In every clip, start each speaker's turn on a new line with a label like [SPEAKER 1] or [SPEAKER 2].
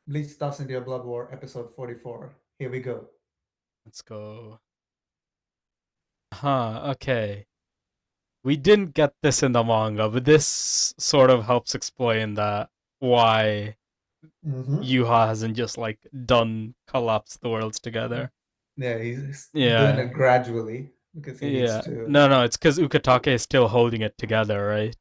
[SPEAKER 1] Bleach Stuffs into Your Blood War, episode 44. Here we go.
[SPEAKER 2] Let's go. Okay. We didn't get this in the manga, but this sort of helps explain that why
[SPEAKER 1] Mm-hmm.
[SPEAKER 2] Yuha hasn't just like done collapse the worlds together.
[SPEAKER 1] Yeah, he's doing
[SPEAKER 2] Yeah.
[SPEAKER 1] it gradually because he needs
[SPEAKER 2] Yeah.
[SPEAKER 1] to.
[SPEAKER 2] No, it's because Ukatake is still holding it together, right?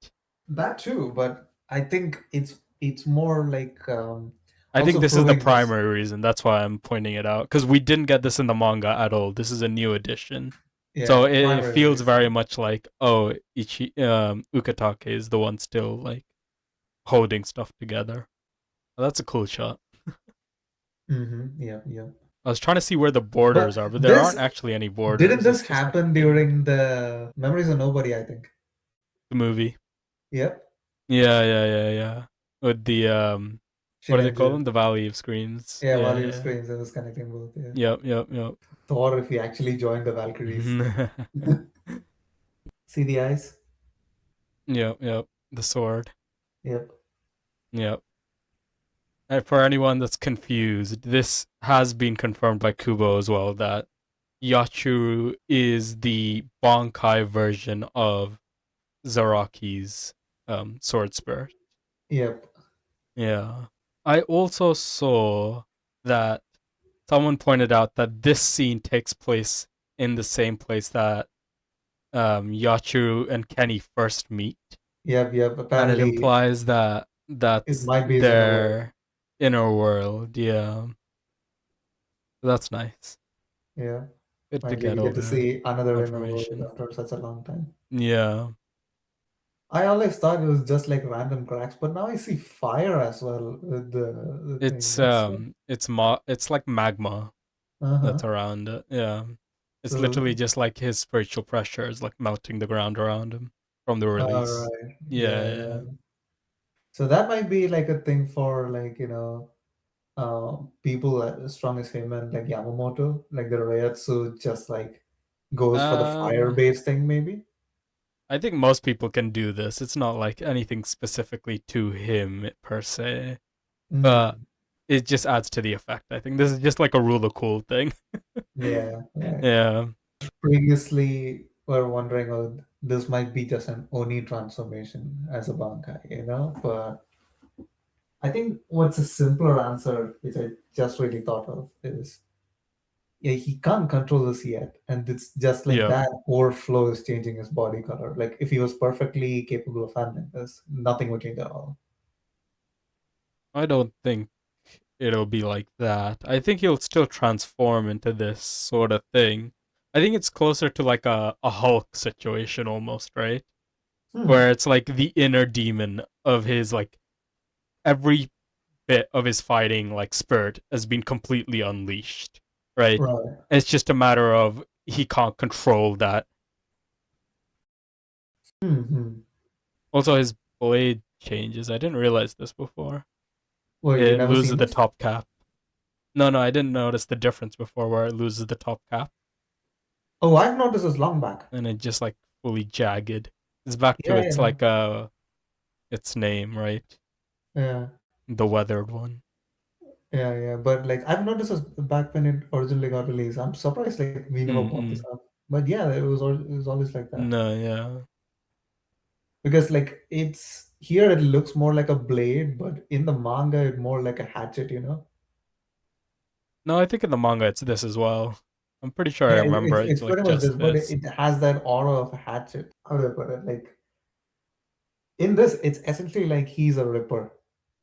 [SPEAKER 1] That too, but I think it's more like
[SPEAKER 2] I think
[SPEAKER 1] also
[SPEAKER 2] this is the
[SPEAKER 1] proving this.
[SPEAKER 2] primary reason. That's why I'm pointing it out. Because we didn't get this in the manga at all. This is a new edition. So
[SPEAKER 1] Yeah,
[SPEAKER 2] it
[SPEAKER 1] primary
[SPEAKER 2] feels very
[SPEAKER 1] reason.
[SPEAKER 2] much like, oh, Ukatake is the one still like holding stuff together. Well, that's a cool shot.
[SPEAKER 1] Mm-hmm. Yeah, yeah.
[SPEAKER 2] I was trying to see where the
[SPEAKER 1] But
[SPEAKER 2] borders are, but there
[SPEAKER 1] this
[SPEAKER 2] aren't actually any
[SPEAKER 1] didn't
[SPEAKER 2] borders.
[SPEAKER 1] this
[SPEAKER 2] It's just like
[SPEAKER 1] happen
[SPEAKER 2] thin.
[SPEAKER 1] during the Memories of Nobody, I think.
[SPEAKER 2] The movie.
[SPEAKER 1] Yep.
[SPEAKER 2] Yeah. With the what do they call
[SPEAKER 1] Shinenju.
[SPEAKER 2] them? The Valley of Screens.
[SPEAKER 1] Yeah,
[SPEAKER 2] Yeah,
[SPEAKER 1] Volume
[SPEAKER 2] yeah.
[SPEAKER 1] Screens, it was connecting both, yeah.
[SPEAKER 2] Yep.
[SPEAKER 1] Thor if he actually joined the Valkyries. See the eyes?
[SPEAKER 2] Yep. The sword.
[SPEAKER 1] Yep.
[SPEAKER 2] Yep. And for anyone that's confused, this has been confirmed by Kubo as well that Yachu is the Bankai version of Zaraki's sword spirit.
[SPEAKER 1] Yep.
[SPEAKER 2] Yeah. I also saw that someone pointed out that this scene takes place in the same place that Yachu and Kenny first meet,
[SPEAKER 1] Yep.
[SPEAKER 2] and it
[SPEAKER 1] Apparently,
[SPEAKER 2] implies that
[SPEAKER 1] it
[SPEAKER 2] that's
[SPEAKER 1] might be his inner world.
[SPEAKER 2] their inner world. Yeah, that's nice.
[SPEAKER 1] Yeah.
[SPEAKER 2] Good to
[SPEAKER 1] Finally,
[SPEAKER 2] get
[SPEAKER 1] we
[SPEAKER 2] all
[SPEAKER 1] get to
[SPEAKER 2] the
[SPEAKER 1] see another inner world
[SPEAKER 2] confirmation.
[SPEAKER 1] after such a long time.
[SPEAKER 2] Yeah.
[SPEAKER 1] I always thought it was just like random cracks, but now I see fire as well with the thing.
[SPEAKER 2] It's like magma
[SPEAKER 1] Uh-huh.
[SPEAKER 2] that's around it. Yeah. It's
[SPEAKER 1] So,
[SPEAKER 2] literally just like his spiritual pressure is like melting the ground around him from the
[SPEAKER 1] all
[SPEAKER 2] release.
[SPEAKER 1] right. Yeah.
[SPEAKER 2] Yeah.
[SPEAKER 1] So that might be like a thing for like, people as strong as him and like Yamamoto, like the Reiatsu just like goes for the
[SPEAKER 2] Um,
[SPEAKER 1] fire-based thing, maybe.
[SPEAKER 2] I think most people can do this. It's not like anything specifically to him per se, but
[SPEAKER 1] Mm.
[SPEAKER 2] it just adds to the effect. I think this is just like a rule of cool thing.
[SPEAKER 1] Yeah, right.
[SPEAKER 2] Yeah.
[SPEAKER 1] Previously, were wondering, oh, this might be just an Oni transformation as a Bankai. But I think what's a simpler answer, which I just really thought of, is yeah, he can't control this yet, and it's just like
[SPEAKER 2] Yep.
[SPEAKER 1] that overflow is changing his body color. Like if he was perfectly capable of handling this, nothing would change at all.
[SPEAKER 2] I don't think it'll be like that. I think he'll still transform into this sort of thing. I think it's closer to like a Hulk situation almost, right?
[SPEAKER 1] Hmm.
[SPEAKER 2] Where it's like the inner demon of his like every bit of his fighting like spirit has been completely unleashed, right?
[SPEAKER 1] Right.
[SPEAKER 2] It's just a matter of he can't control that.
[SPEAKER 1] Hmm.
[SPEAKER 2] Also, his blade changes. I didn't realize this before.
[SPEAKER 1] Well, you
[SPEAKER 2] It
[SPEAKER 1] never
[SPEAKER 2] loses
[SPEAKER 1] seen
[SPEAKER 2] the
[SPEAKER 1] this?
[SPEAKER 2] top cap. No, I didn't notice the difference before where it loses the top cap
[SPEAKER 1] Oh, I've noticed this long back.
[SPEAKER 2] and it just like fully jagged. It's back to its
[SPEAKER 1] Yeah.
[SPEAKER 2] like its name, right?
[SPEAKER 1] Yeah.
[SPEAKER 2] The weathered one.
[SPEAKER 1] Yeah. But like I've noticed this back when it originally got released. I'm surprised like we never brought this
[SPEAKER 2] Mm-mm.
[SPEAKER 1] up. But yeah, it was always like that.
[SPEAKER 2] No, yeah.
[SPEAKER 1] Because like it's here it looks more like a blade, but in the manga it more like a hatchet.
[SPEAKER 2] No, I think in the manga it's this as well. I'm pretty sure I
[SPEAKER 1] Yeah,
[SPEAKER 2] remember it's
[SPEAKER 1] it's
[SPEAKER 2] like
[SPEAKER 1] pretty much
[SPEAKER 2] just
[SPEAKER 1] this, but
[SPEAKER 2] this.
[SPEAKER 1] it has that aura of a hatchet. How do I put it? Like in this, it's essentially like he's a ripper,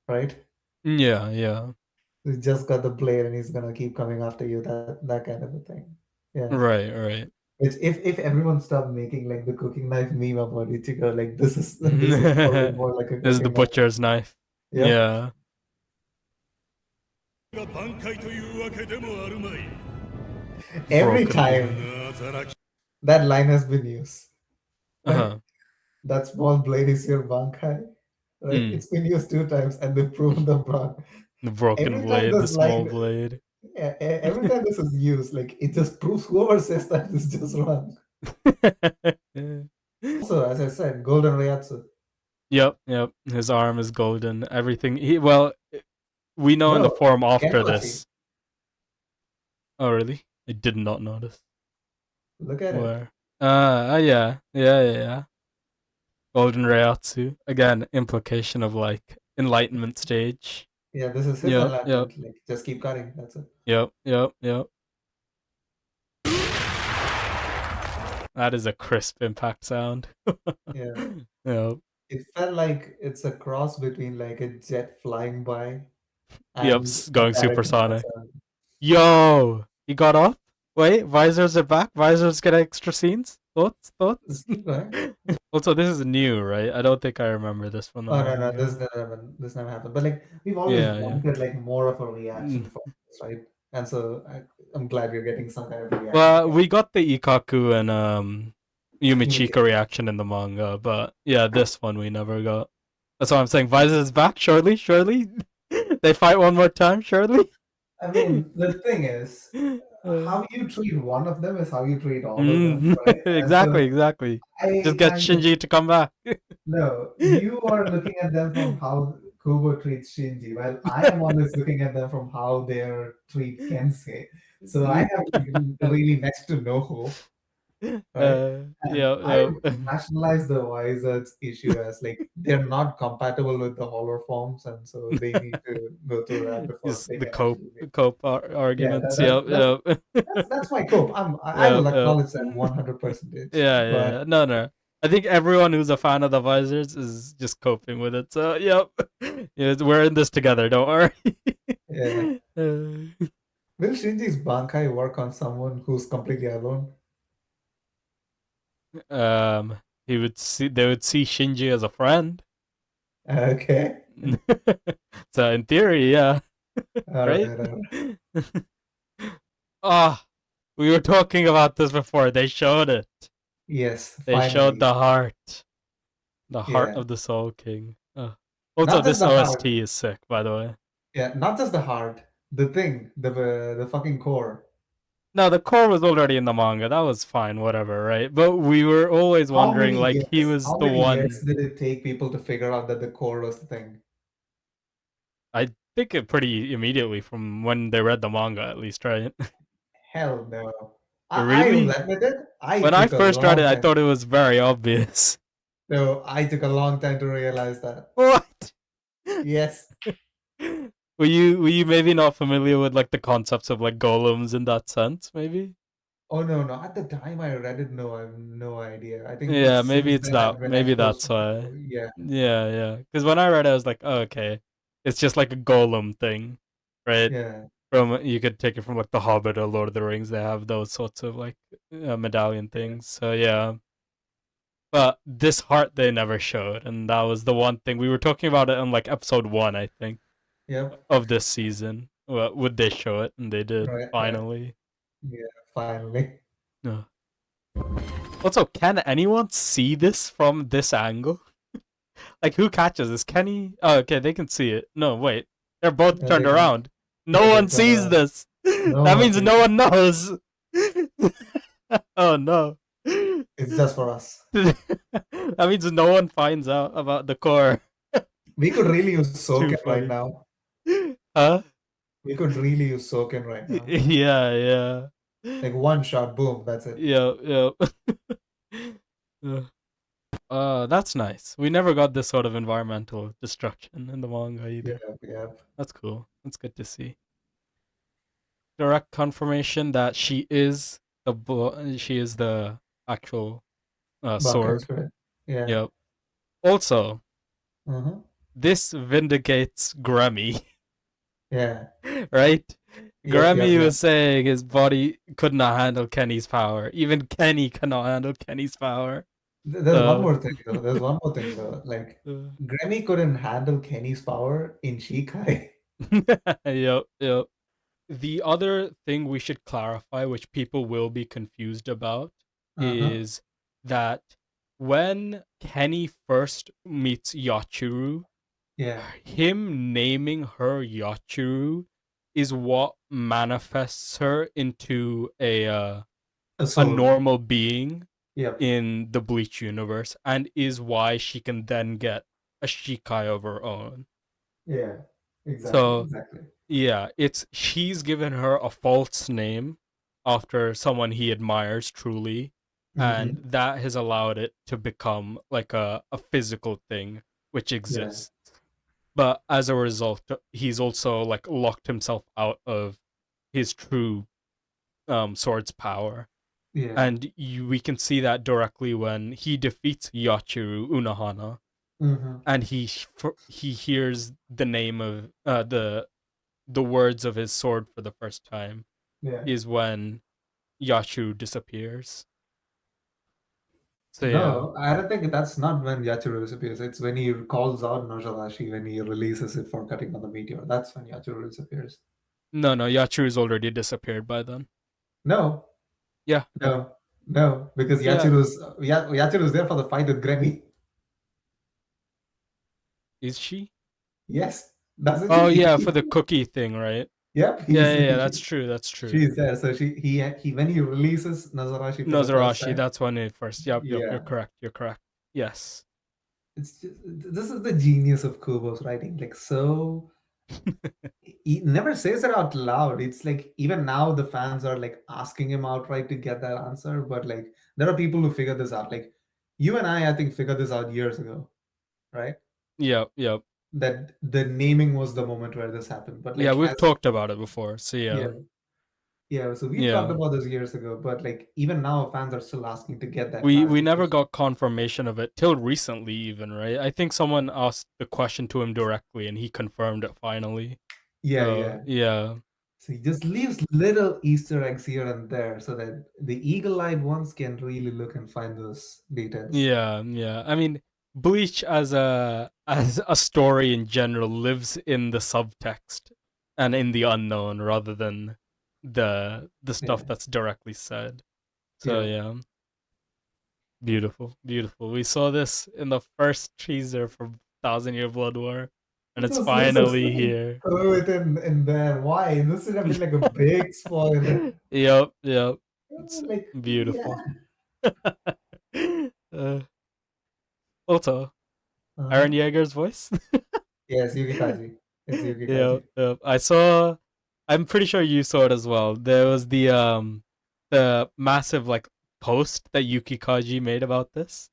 [SPEAKER 1] right?
[SPEAKER 2] Yeah.
[SPEAKER 1] He's just got the blade and he's gonna keep coming after you. That kind of a thing. Yeah.
[SPEAKER 2] Right.
[SPEAKER 1] It's if everyone stopped making like the cooking knife meme about Ichigo, like this is probably
[SPEAKER 2] This
[SPEAKER 1] more like a
[SPEAKER 2] is the
[SPEAKER 1] cooking knife.
[SPEAKER 2] butcher's knife.
[SPEAKER 1] Yep.
[SPEAKER 2] Yeah.
[SPEAKER 3] が挽回というわけでもあるまい。
[SPEAKER 1] Every
[SPEAKER 2] Broken
[SPEAKER 1] time
[SPEAKER 2] blade.
[SPEAKER 1] that line has been used, right?
[SPEAKER 2] Uh-huh.
[SPEAKER 1] That small blade is your bankai, right?
[SPEAKER 2] Mm.
[SPEAKER 1] It's been used two times and they've proven them wrong.
[SPEAKER 2] The broken
[SPEAKER 1] Every time
[SPEAKER 2] blade, the
[SPEAKER 1] this
[SPEAKER 2] small
[SPEAKER 1] line,
[SPEAKER 2] blade.
[SPEAKER 1] every time this is used, like it just proves whoever says that is just wrong. Also, as I said, Golden Ryatsu.
[SPEAKER 2] Yep. His arm is golden. Everything. we know in the
[SPEAKER 1] No,
[SPEAKER 2] forum after
[SPEAKER 1] Kenpachi.
[SPEAKER 2] this. Oh, really? I did not notice.
[SPEAKER 1] Look at it.
[SPEAKER 2] Where? Yeah. Golden Reiatsu. Again, implication of like enlightenment stage.
[SPEAKER 1] Yeah, this is his
[SPEAKER 2] Yep.
[SPEAKER 1] enlightenment. Like, just keep cutting. That's it.
[SPEAKER 2] Yep. That is a crisp impact sound.
[SPEAKER 1] Yeah.
[SPEAKER 2] Yep.
[SPEAKER 1] It felt like it's a cross between like a jet flying by
[SPEAKER 2] Yep.
[SPEAKER 1] and a
[SPEAKER 2] Going
[SPEAKER 1] direct impact
[SPEAKER 2] supersonic.
[SPEAKER 1] sound.
[SPEAKER 2] Yo, he got up. Wait, visors are back. Visors get extra scenes. Thoughts?
[SPEAKER 1] Just keep going.
[SPEAKER 2] Also, this is new, right? I don't think I remember this from the
[SPEAKER 1] Oh no,
[SPEAKER 2] manga.
[SPEAKER 1] this never happened. But like we've always
[SPEAKER 2] Yeah.
[SPEAKER 1] wanted like more of a reaction
[SPEAKER 2] Mm.
[SPEAKER 1] from this, right? And so I'm glad we're getting some kind of reaction.
[SPEAKER 2] Well, we got the Ikaku and Yumichika
[SPEAKER 1] Yumichika.
[SPEAKER 2] reaction in the manga, but yeah, this one we never got. That's why I'm saying Visor is back. Surely. They fight one more time. Surely.
[SPEAKER 1] I mean, the thing is, how you treat one of them is how you treat all of them, right? And so
[SPEAKER 2] exactly. Just get
[SPEAKER 1] I
[SPEAKER 2] Shinji to come back.
[SPEAKER 1] No, you are looking at them from how Kubo treats Shinji, while I am always looking at them from how they treat Kensei. So I have really next to no hope, right? And I rationalize the Wizards issue as like they're not compatible with the hollow forms, and so they need to go through that before
[SPEAKER 2] Just
[SPEAKER 1] they
[SPEAKER 2] the
[SPEAKER 1] can actually make.
[SPEAKER 2] cope
[SPEAKER 1] Yeah,
[SPEAKER 2] arguments.
[SPEAKER 1] that's my cope. I will acknowledge that 100%. But
[SPEAKER 2] Yeah. No. I think everyone who's a fan of the visors is just coping with it. So, yep. Yeah, we're in this together. Don't worry.
[SPEAKER 1] yeah, will Shinji's Bankai work on someone who's completely alone?
[SPEAKER 2] They would see Shinji as a friend.
[SPEAKER 1] Okay.
[SPEAKER 2] So in theory, yeah. Right? Ah, we were talking about this before. They showed it.
[SPEAKER 1] Yes,
[SPEAKER 2] They
[SPEAKER 1] finally.
[SPEAKER 2] showed the heart. The heart
[SPEAKER 1] Yeah.
[SPEAKER 2] of the Soul King. Also,
[SPEAKER 1] Not just
[SPEAKER 2] this
[SPEAKER 1] the
[SPEAKER 2] OST
[SPEAKER 1] heart.
[SPEAKER 2] is sick, by the way.
[SPEAKER 1] Yeah, not just the heart. The thing, the fucking core.
[SPEAKER 2] No, the core was already in the manga. That was fine, whatever, right? But we were always wondering, like, he was
[SPEAKER 1] How
[SPEAKER 2] the
[SPEAKER 1] many
[SPEAKER 2] one.
[SPEAKER 1] years did it take people to figure out that the core was the thing?
[SPEAKER 2] I think it pretty immediately from when they read the manga, at least, right?
[SPEAKER 1] Hell no.
[SPEAKER 2] Really?
[SPEAKER 1] I admit it.
[SPEAKER 2] When I first read it, I thought it was very obvious.
[SPEAKER 1] No, I took a long time to realize that.
[SPEAKER 2] What?
[SPEAKER 1] Yes.
[SPEAKER 2] Were you maybe not familiar with like the concepts of like golems in that sense, maybe?
[SPEAKER 1] Oh no. At the time I read it, no, I have no idea. I think
[SPEAKER 2] Yeah, maybe it's
[SPEAKER 1] since then
[SPEAKER 2] that.
[SPEAKER 1] when
[SPEAKER 2] Maybe
[SPEAKER 1] I first
[SPEAKER 2] that's why.
[SPEAKER 1] yeah.
[SPEAKER 2] Yeah. Because when I read it, I was like, oh, okay, it's just like a golem thing, right?
[SPEAKER 1] Yeah.
[SPEAKER 2] From you could take it from like The Hobbit or Lord of the Rings. They have those sorts of like medallion things. So yeah. But this heart they never showed, and that was the one thing we were talking about it in like episode 1, I think.
[SPEAKER 1] Yep.
[SPEAKER 2] Of this season. Well, would they show it? And they did, finally.
[SPEAKER 1] Yeah, finally.
[SPEAKER 2] No. Also, can anyone see this from this angle? Like, who catches this? Kenny? Oh, okay, they can see it. No, wait. They're both
[SPEAKER 1] Yeah,
[SPEAKER 2] turned
[SPEAKER 1] they can.
[SPEAKER 2] around. No one sees this.
[SPEAKER 1] No
[SPEAKER 2] That
[SPEAKER 1] one
[SPEAKER 2] means
[SPEAKER 1] sees
[SPEAKER 2] no one knows. Oh, no.
[SPEAKER 1] It's just for us.
[SPEAKER 2] That means no one finds out about the core.
[SPEAKER 1] We could really use
[SPEAKER 2] Too
[SPEAKER 1] Soken
[SPEAKER 2] funny.
[SPEAKER 1] right now.
[SPEAKER 2] Huh?
[SPEAKER 1] We could really use Soken right now.
[SPEAKER 2] Yeah.
[SPEAKER 1] Like one shot, boom, that's it.
[SPEAKER 2] Yeah. That's nice. We never got this sort of environmental destruction in the manga either.
[SPEAKER 1] Yeah.
[SPEAKER 2] That's cool. That's good to see. Direct confirmation that she is the actual sword.
[SPEAKER 1] Spirit. Yeah.
[SPEAKER 2] Yep. Also,
[SPEAKER 1] Uh-huh.
[SPEAKER 2] this vindicates Grammy.
[SPEAKER 1] Yeah.
[SPEAKER 2] Right? Grammy
[SPEAKER 1] Yep.
[SPEAKER 2] was saying his body could not handle Kenny's power. Even Kenny cannot handle Kenny's power.
[SPEAKER 1] There's one more thing though. Like Grammy couldn't handle Kenny's power in Shikai.
[SPEAKER 2] Yep. The other thing we should clarify, which people will be confused about, is that when Kenny first meets Yachuru, him naming her Yachuru is what manifests her into a normal being in the Bleach universe, and is why she can then get a Shikai of her own.
[SPEAKER 1] Yeah. Exactly,
[SPEAKER 2] So
[SPEAKER 1] exactly.
[SPEAKER 2] yeah, it's she's given her a false name after someone he admires truly, and
[SPEAKER 1] Mm-hmm.
[SPEAKER 2] that has allowed it to become like a physical thing which
[SPEAKER 1] Yeah,
[SPEAKER 2] exists. But as a result, he's also like locked himself out of his true sword's power.
[SPEAKER 1] yeah.
[SPEAKER 2] And we can see that directly when he defeats Yachiru Unohana,
[SPEAKER 1] Mm-hmm.
[SPEAKER 2] and he hears the name of the words of his sword for the first time
[SPEAKER 1] Yeah.
[SPEAKER 2] is when Yachiru disappears. So yeah,
[SPEAKER 1] No, I don't think that's not when Yachiro disappears. It's when he calls out Nojalashi when he releases it for cutting on the meteor. That's when Yachiro disappears.
[SPEAKER 2] no, Yachiru's already disappeared by then.
[SPEAKER 1] No,
[SPEAKER 2] Yeah, no,
[SPEAKER 1] no, no, because
[SPEAKER 2] yeah,
[SPEAKER 1] Yachiro's there for the fight with Granny.
[SPEAKER 2] is she?
[SPEAKER 1] Yes, doesn't
[SPEAKER 2] Oh
[SPEAKER 1] she?
[SPEAKER 2] yeah, for the cookie thing, right?
[SPEAKER 1] Yep,
[SPEAKER 2] Yeah. That's true. That's true.
[SPEAKER 1] she's there. So he when he releases Nazarashi for the first
[SPEAKER 2] Nozarashi,
[SPEAKER 1] time.
[SPEAKER 2] that's when it first. Yep. You're
[SPEAKER 1] Yeah,
[SPEAKER 2] correct. You're correct. Yes.
[SPEAKER 1] it's just, this is the genius of Kubo's writing. Like so, he never says it out loud. It's like even now the fans are like asking him outright to get that answer. But like there are people who figure this out. Like you and I think figured this out years ago, right?
[SPEAKER 2] Yep.
[SPEAKER 1] That the naming was the moment where this happened. But
[SPEAKER 2] Yeah,
[SPEAKER 1] like
[SPEAKER 2] we've
[SPEAKER 1] as
[SPEAKER 2] talked about it before. So
[SPEAKER 1] yeah,
[SPEAKER 2] yeah,
[SPEAKER 1] yeah. So we've talked
[SPEAKER 2] yeah.
[SPEAKER 1] about this years ago. But like even now fans are still asking to get that
[SPEAKER 2] We never
[SPEAKER 1] clarification.
[SPEAKER 2] got confirmation of it till recently, even right. I think someone asked the question to him directly, and he confirmed it finally.
[SPEAKER 1] Yeah,
[SPEAKER 2] So
[SPEAKER 1] yeah.
[SPEAKER 2] yeah,
[SPEAKER 1] So he just leaves little Easter eggs here and there so that the eagle-eyed ones can really look and find those details.
[SPEAKER 2] yeah. I mean, Bleach as a story in general lives in the subtext and in the unknown rather than the stuff
[SPEAKER 1] Yeah,
[SPEAKER 2] that's directly said. So
[SPEAKER 1] yeah.
[SPEAKER 2] yeah, beautiful. We saw this in the first teaser for Thousand Year Blood War, and it's
[SPEAKER 1] This is
[SPEAKER 2] finally here.
[SPEAKER 1] throw it in there. Why? This should have been like a big spoiler.
[SPEAKER 2] Yep. It's
[SPEAKER 1] Like,
[SPEAKER 2] beautiful.
[SPEAKER 1] yeah.
[SPEAKER 2] uh, also, Aaron
[SPEAKER 1] Uh-huh.
[SPEAKER 2] Yeager's voice.
[SPEAKER 1] Yes, Yuki Kaji. It's Yuki
[SPEAKER 2] Yeah,
[SPEAKER 1] Kaji.
[SPEAKER 2] yeah. I saw. I'm pretty sure you saw it as well. There was the massive like post that Yuki Kaji made about this.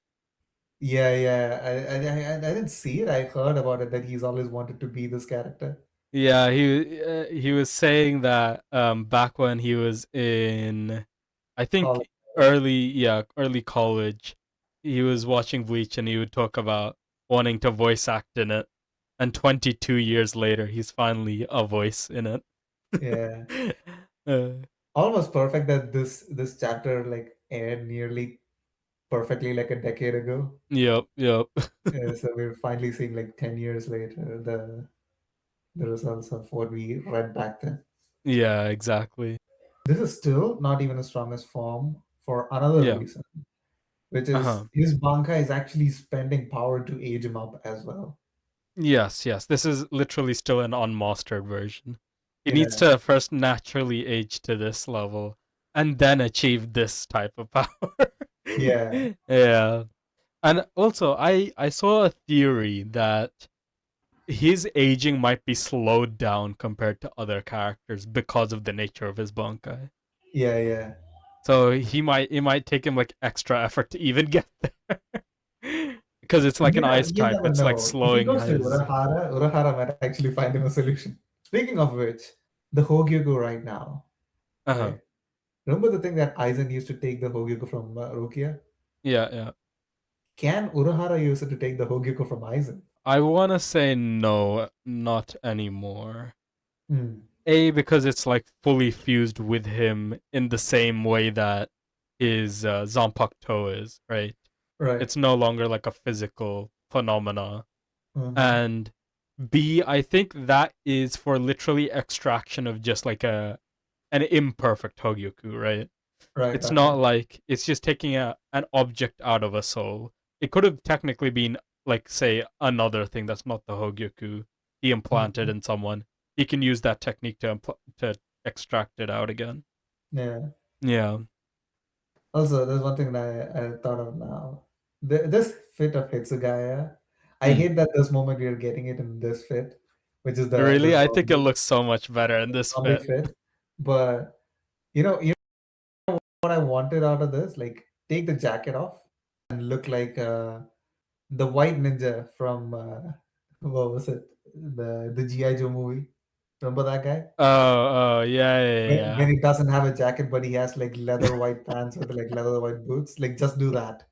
[SPEAKER 1] Yeah. I didn't see it. I heard about it that he's always wanted to be this character.
[SPEAKER 2] Yeah, he was saying that back when he was in, I think
[SPEAKER 1] Call
[SPEAKER 2] early college, he was watching Bleach and he would talk about wanting to voice act in it, and 22 years later, he's finally a voice in it.
[SPEAKER 1] Yeah.
[SPEAKER 2] uh,
[SPEAKER 1] Almost perfect that this chapter like aired nearly perfectly like a decade ago.
[SPEAKER 2] yep.
[SPEAKER 1] So we're finally seeing like 10 years later the results of what we read back then.
[SPEAKER 2] Yeah, exactly.
[SPEAKER 1] This is still not even the strongest form for another
[SPEAKER 2] Yeah.
[SPEAKER 1] reason, which
[SPEAKER 2] Uh-huh.
[SPEAKER 1] is his Bankai is actually spending power to age him up as well.
[SPEAKER 2] Yes. This is literally still an unmastered version. He needs
[SPEAKER 1] Yeah,
[SPEAKER 2] to first naturally age to this level and then achieve this type of power.
[SPEAKER 1] yeah,
[SPEAKER 2] Yeah. And also I saw a theory that his aging might be slowed down compared to other characters because of the nature of his Bankai.
[SPEAKER 1] yeah.
[SPEAKER 2] So it might take him like extra effort to even get there. Because it's like an ice
[SPEAKER 1] You
[SPEAKER 2] type.
[SPEAKER 1] never
[SPEAKER 2] It's like
[SPEAKER 1] know. If he
[SPEAKER 2] slowing
[SPEAKER 1] goes to
[SPEAKER 2] his
[SPEAKER 1] Urahara might actually find him a solution. Speaking of which, the Hogyuko right now,
[SPEAKER 2] uh-huh.
[SPEAKER 1] right? Remember the thing that Aizen used to take the Hogyuko from Rukia?
[SPEAKER 2] Yeah.
[SPEAKER 1] Can Urahara use it to take the Hogyuko from Aizen?
[SPEAKER 2] I wanna say no, not anymore.
[SPEAKER 1] Hmm.
[SPEAKER 2] A, because it's like fully fused with him in the same way that his Zanpakuto is, right?
[SPEAKER 1] Right.
[SPEAKER 2] It's no longer like a physical phenomena.
[SPEAKER 1] Uh-huh.
[SPEAKER 2] And B, I think that is for literally extraction of just like an imperfect Hogyoku, right?
[SPEAKER 1] Right,
[SPEAKER 2] It's
[SPEAKER 1] right,
[SPEAKER 2] not
[SPEAKER 1] right.
[SPEAKER 2] like it's just taking an object out of a soul. It could have technically been like say another thing that's not the Hogyoku he implanted
[SPEAKER 1] Mhm.
[SPEAKER 2] in someone. He can use that technique to extract it out again.
[SPEAKER 1] Yeah.
[SPEAKER 2] Yeah.
[SPEAKER 1] Also, there's one thing that I thought of now. This fit of Hitsugaya, I
[SPEAKER 2] Mm.
[SPEAKER 1] hate that this moment we are getting it in this fit. which is the
[SPEAKER 2] Really, I think it
[SPEAKER 1] zombie,
[SPEAKER 2] looks so much better in this
[SPEAKER 1] zombie
[SPEAKER 2] fit.
[SPEAKER 1] fit. But you know what I wanted out of this? Like, take the jacket off and look like the white ninja from what was it? The GI Joe movie. Remember that guy?
[SPEAKER 2] Oh, yeah, yeah,
[SPEAKER 1] When
[SPEAKER 2] yeah.
[SPEAKER 1] he doesn't have a jacket, but he has like leather white pants with like leather white boots. Like, just do that.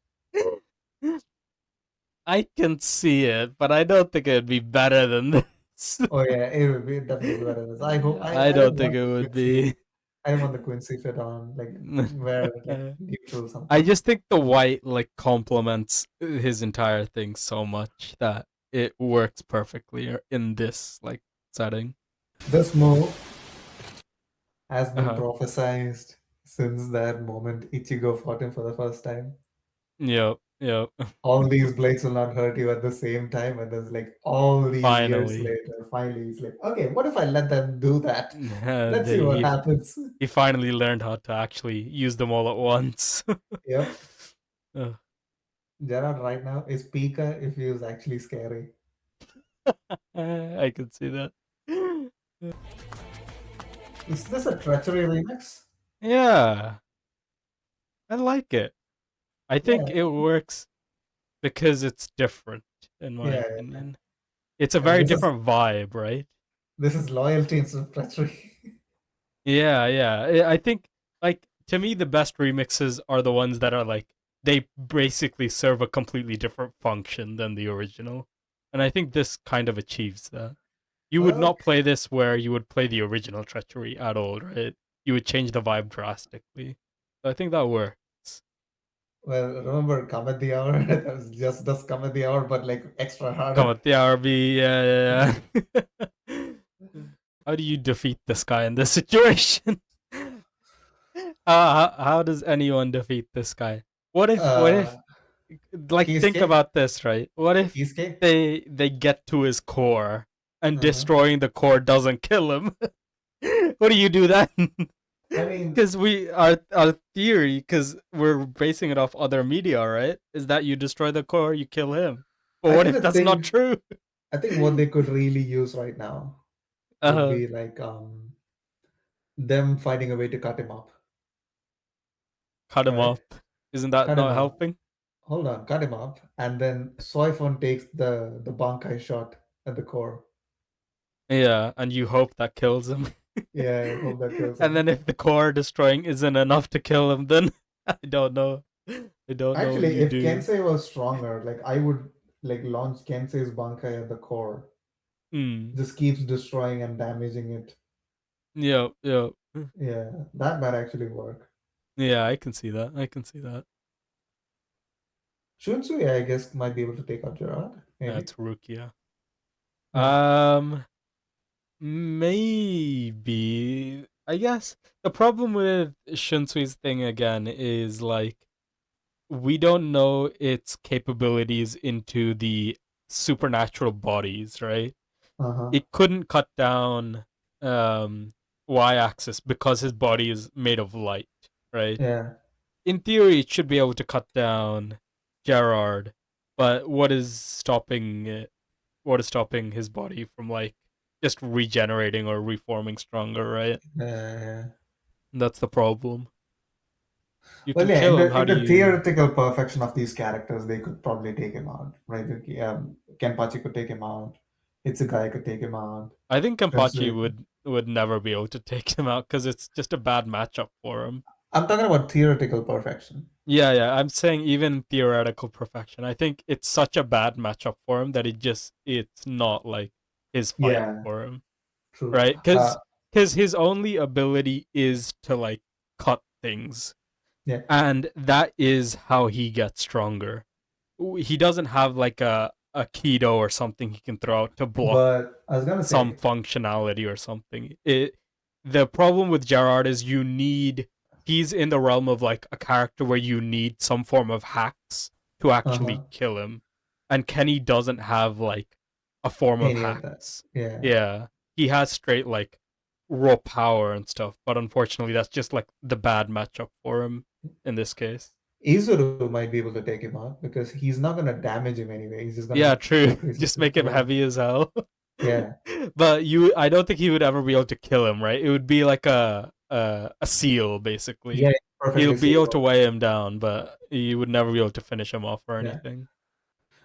[SPEAKER 2] I can see it, but I don't think it'd be better than this.
[SPEAKER 1] Oh yeah, it would be definitely better than this. I hope
[SPEAKER 2] I
[SPEAKER 1] I didn't
[SPEAKER 2] don't think
[SPEAKER 1] want
[SPEAKER 2] it
[SPEAKER 1] the
[SPEAKER 2] would
[SPEAKER 1] Quincy.
[SPEAKER 2] be.
[SPEAKER 1] I didn't want the Quincy fit on. Like, wear like neutral
[SPEAKER 2] I
[SPEAKER 1] something.
[SPEAKER 2] just think the white like complements his entire thing so much that it works perfectly in this like setting.
[SPEAKER 1] This move has been
[SPEAKER 2] Uh-huh.
[SPEAKER 1] prophesized since that moment Ichigo fought him for the first time.
[SPEAKER 2] Yep, yep.
[SPEAKER 1] All these blades will not hurt you at the same time, and there's like all these years
[SPEAKER 2] Finally.
[SPEAKER 1] later, finally he's like, okay, what if I let them do that? Let's see what
[SPEAKER 2] He
[SPEAKER 1] happens.
[SPEAKER 2] he finally learned how to actually use them all at once.
[SPEAKER 1] Yep.
[SPEAKER 2] Ugh.
[SPEAKER 1] Gerard right now is Pika if he was actually scary.
[SPEAKER 2] I can see that.
[SPEAKER 1] Is this a treachery remix?
[SPEAKER 2] Yeah, I like it. I think
[SPEAKER 1] Yeah,
[SPEAKER 2] it works because it's different, in my
[SPEAKER 1] yeah.
[SPEAKER 2] opinion. It's a
[SPEAKER 1] I mean,
[SPEAKER 2] very different vibe, right?
[SPEAKER 1] this is loyalty instead of treachery.
[SPEAKER 2] Yeah, yeah. I think like to me the best remixes are the ones that are like they basically serve a completely different function than the original. And I think this kind of achieves that. You would
[SPEAKER 1] Well,
[SPEAKER 2] not play this where you would play the original Treachery at all, right? You would change the vibe drastically. So I think that works.
[SPEAKER 1] remember come at the hour? That was just come at the hour, but like extra
[SPEAKER 2] Come
[SPEAKER 1] harder.
[SPEAKER 2] with the RB, yeah, yeah, yeah. How do you defeat this guy in this situation? How does anyone defeat this guy? What if
[SPEAKER 1] Uh,
[SPEAKER 2] like
[SPEAKER 1] he's
[SPEAKER 2] think about this, right? What if
[SPEAKER 1] he's escaped.
[SPEAKER 2] they get to his core and
[SPEAKER 1] Uh-huh.
[SPEAKER 2] destroying the core doesn't kill him? What do you do then?
[SPEAKER 1] I mean,
[SPEAKER 2] Because our theory, because we're basing it off other media, right? Is that you destroy the core, you kill him. But
[SPEAKER 1] I
[SPEAKER 2] what
[SPEAKER 1] think
[SPEAKER 2] if
[SPEAKER 1] the
[SPEAKER 2] that's not
[SPEAKER 1] thing,
[SPEAKER 2] true?
[SPEAKER 1] I think what they could really use right now would
[SPEAKER 2] Uh,
[SPEAKER 1] be like them finding a way to cut him up,
[SPEAKER 2] cut him
[SPEAKER 1] right?
[SPEAKER 2] up. Isn't that
[SPEAKER 1] Cut him
[SPEAKER 2] not
[SPEAKER 1] up.
[SPEAKER 2] helping?
[SPEAKER 1] Hold on, cut him up, and then Soifon takes the Bankai shot at the core.
[SPEAKER 2] Yeah, and you hope that kills him.
[SPEAKER 1] Yeah, I hope that kills
[SPEAKER 2] And
[SPEAKER 1] him.
[SPEAKER 2] then if the core destroying isn't enough to kill him, then I don't know. I don't know what
[SPEAKER 1] Actually,
[SPEAKER 2] you
[SPEAKER 1] if
[SPEAKER 2] do.
[SPEAKER 1] Kensei was stronger, like I would like launch Kensei's Bankai at the core.
[SPEAKER 2] Hmm.
[SPEAKER 1] Just keeps destroying and damaging it.
[SPEAKER 2] Yeah, yeah.
[SPEAKER 1] Yeah, that might actually work.
[SPEAKER 2] Yeah, I can see that. I can see that.
[SPEAKER 1] Shunsui, I guess, might be able to take out Gerard. Maybe.
[SPEAKER 2] That's Rukia.
[SPEAKER 1] Yeah.
[SPEAKER 2] Maybe. I guess the problem with Shunsui's thing again is like we don't know its capabilities into the supernatural bodies, right?
[SPEAKER 1] Uh-huh.
[SPEAKER 2] It couldn't cut down y-axis because his body is made of light, right?
[SPEAKER 1] Yeah.
[SPEAKER 2] In theory, it should be able to cut down Gerard, but what is stopping it? What is stopping his body from like just regenerating or reforming stronger, right?
[SPEAKER 1] Yeah.
[SPEAKER 2] That's the problem. You
[SPEAKER 1] Well,
[SPEAKER 2] can
[SPEAKER 1] yeah,
[SPEAKER 2] kill him. How
[SPEAKER 1] in
[SPEAKER 2] do
[SPEAKER 1] the
[SPEAKER 2] you?
[SPEAKER 1] theoretical perfection of these characters, they could probably take him out, right? Like, Kenpachi could take him out. Hitsugai could take him out.
[SPEAKER 2] I think Kenpachi
[SPEAKER 1] Shunsui.
[SPEAKER 2] would never be able to take him out because it's just a bad matchup for him.
[SPEAKER 1] I'm talking about theoretical perfection.
[SPEAKER 2] Yeah, yeah. I'm saying even theoretical perfection. I think it's such a bad matchup for him that it's not like his fight
[SPEAKER 1] Yeah,
[SPEAKER 2] for him,
[SPEAKER 1] true.
[SPEAKER 2] right? Because his only ability is to like cut things,
[SPEAKER 1] Yeah,
[SPEAKER 2] and that is how he gets stronger. He doesn't have like a keto or something he can throw out to block
[SPEAKER 1] but I was gonna
[SPEAKER 2] some
[SPEAKER 1] say,
[SPEAKER 2] functionality or something. The problem with Gerard is he's in the realm of like a character where you need some form of hacks to actually
[SPEAKER 1] uh-huh,
[SPEAKER 2] kill him. And Kenny doesn't have like a form of
[SPEAKER 1] any of that.
[SPEAKER 2] hacks.
[SPEAKER 1] Yeah.
[SPEAKER 2] Yeah. He has straight like raw power and stuff, but unfortunately that's just like the bad matchup for him in this case.
[SPEAKER 1] Izuru might be able to take him out because he's not gonna damage him anyway. He's just
[SPEAKER 2] Yeah,
[SPEAKER 1] gonna
[SPEAKER 2] true.
[SPEAKER 1] increase his
[SPEAKER 2] Just make him
[SPEAKER 1] strength.
[SPEAKER 2] heavy as hell.
[SPEAKER 1] Yeah,
[SPEAKER 2] But I don't think he would ever be able to kill him, right? It would be like a seal, basically.
[SPEAKER 1] yeah,
[SPEAKER 2] He'll
[SPEAKER 1] perfectly
[SPEAKER 2] be able
[SPEAKER 1] suitable.
[SPEAKER 2] to weigh him down, but you would never be able to finish him off or
[SPEAKER 1] Yeah,
[SPEAKER 2] anything.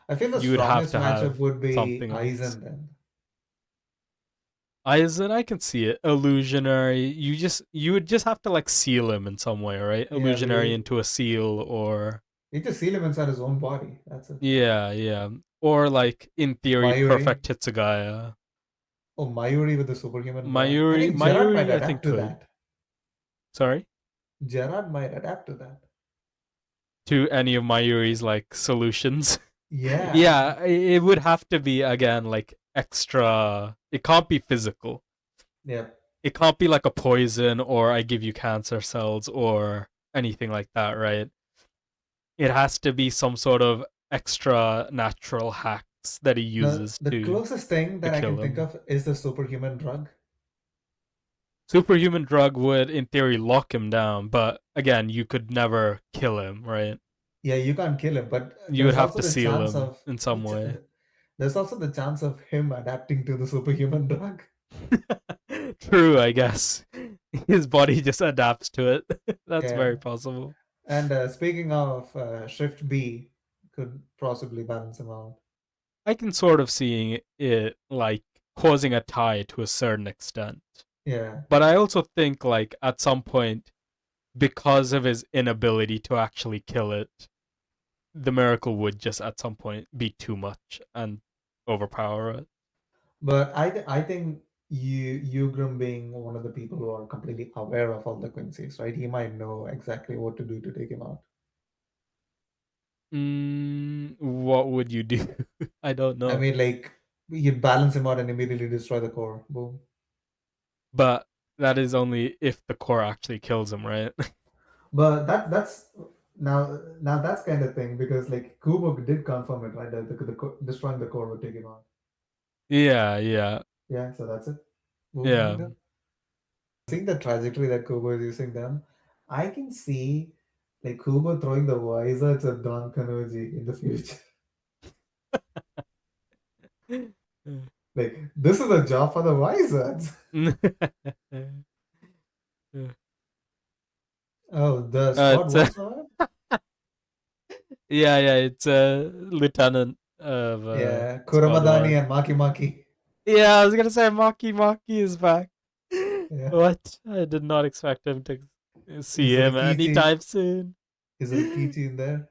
[SPEAKER 1] I feel the
[SPEAKER 2] You would have
[SPEAKER 1] strongest
[SPEAKER 2] to have
[SPEAKER 1] matchup would be
[SPEAKER 2] something else.
[SPEAKER 1] Aizen then.
[SPEAKER 2] Aizen, I can see it. Illusionary, you would just have to like seal him in some way, right?
[SPEAKER 1] Yeah,
[SPEAKER 2] Illusionary into a seal, or
[SPEAKER 1] you just seal him inside his own body. That's it.
[SPEAKER 2] yeah, or like in theory,
[SPEAKER 1] Mayuri.
[SPEAKER 2] perfect Hitsugaya.
[SPEAKER 1] Oh, Mayuri with the superhuman drug. I think Gerard might
[SPEAKER 2] Mayuri, I think
[SPEAKER 1] adapt to
[SPEAKER 2] could.
[SPEAKER 1] that.
[SPEAKER 2] Sorry,
[SPEAKER 1] Gerard might adapt to that.
[SPEAKER 2] to any of Mayuri's like solutions.
[SPEAKER 1] Yeah,
[SPEAKER 2] Yeah, it would have to be again like extra. It can't be physical.
[SPEAKER 1] yeah.
[SPEAKER 2] It can't be like a poison or I give you cancer cells or anything like that, right? It has to be some sort of extra natural hacks that he uses
[SPEAKER 1] The
[SPEAKER 2] to
[SPEAKER 1] closest thing that I
[SPEAKER 2] kill
[SPEAKER 1] can think
[SPEAKER 2] him.
[SPEAKER 1] of is the superhuman drug.
[SPEAKER 2] Superhuman drug would, in theory, lock him down, but again, you could never kill him, right?
[SPEAKER 1] Yeah, you can't kill him, but
[SPEAKER 2] You would
[SPEAKER 1] there's
[SPEAKER 2] have
[SPEAKER 1] also
[SPEAKER 2] to
[SPEAKER 1] the
[SPEAKER 2] seal
[SPEAKER 1] chance
[SPEAKER 2] him
[SPEAKER 1] of
[SPEAKER 2] in some way.
[SPEAKER 1] there's also the chance of him adapting to the superhuman drug.
[SPEAKER 2] True, I guess. His body just adapts to it. That's
[SPEAKER 1] Yeah.
[SPEAKER 2] very possible.
[SPEAKER 1] And speaking of Shift B, could possibly balance him out.
[SPEAKER 2] I can sort of see it like causing a tie to a certain extent.
[SPEAKER 1] Yeah.
[SPEAKER 2] But I also think like at some point, because of his inability to actually kill it, the miracle would just at some point be too much and overpower it.
[SPEAKER 1] But I think Yugrim being one of the people who are completely aware of all the Quincy's, right? He might know exactly what to do to take him out.
[SPEAKER 2] What would you do? I don't
[SPEAKER 1] I
[SPEAKER 2] know.
[SPEAKER 1] mean, like you balance him out and immediately destroy the core. Boom.
[SPEAKER 2] But that is only if the core actually kills him, right?
[SPEAKER 1] But that's now that's kind of thing because like Kubo did confirm it, right? That destroying the core would take him out.
[SPEAKER 2] Yeah.
[SPEAKER 1] Yeah, so that's it.
[SPEAKER 2] Yeah.
[SPEAKER 1] Boom. Seeing the trajectory that Kubo is using them, I can see like Kubo throwing the visor to Don Kanoji in the future. Like this is a job for the wizards. Oh, the squad
[SPEAKER 2] It's
[SPEAKER 1] whatsoever?
[SPEAKER 2] yeah, it's a lieutenant of
[SPEAKER 1] Yeah,
[SPEAKER 2] Squad
[SPEAKER 1] Kuramadani
[SPEAKER 2] 1.
[SPEAKER 1] and Maki Maki.
[SPEAKER 2] Yeah, I was gonna say Maki is back.
[SPEAKER 1] Yeah.
[SPEAKER 2] What? I did not expect him to see
[SPEAKER 1] Is
[SPEAKER 2] him
[SPEAKER 1] Rikichi?
[SPEAKER 2] anytime soon.
[SPEAKER 1] Is Rikichi in there?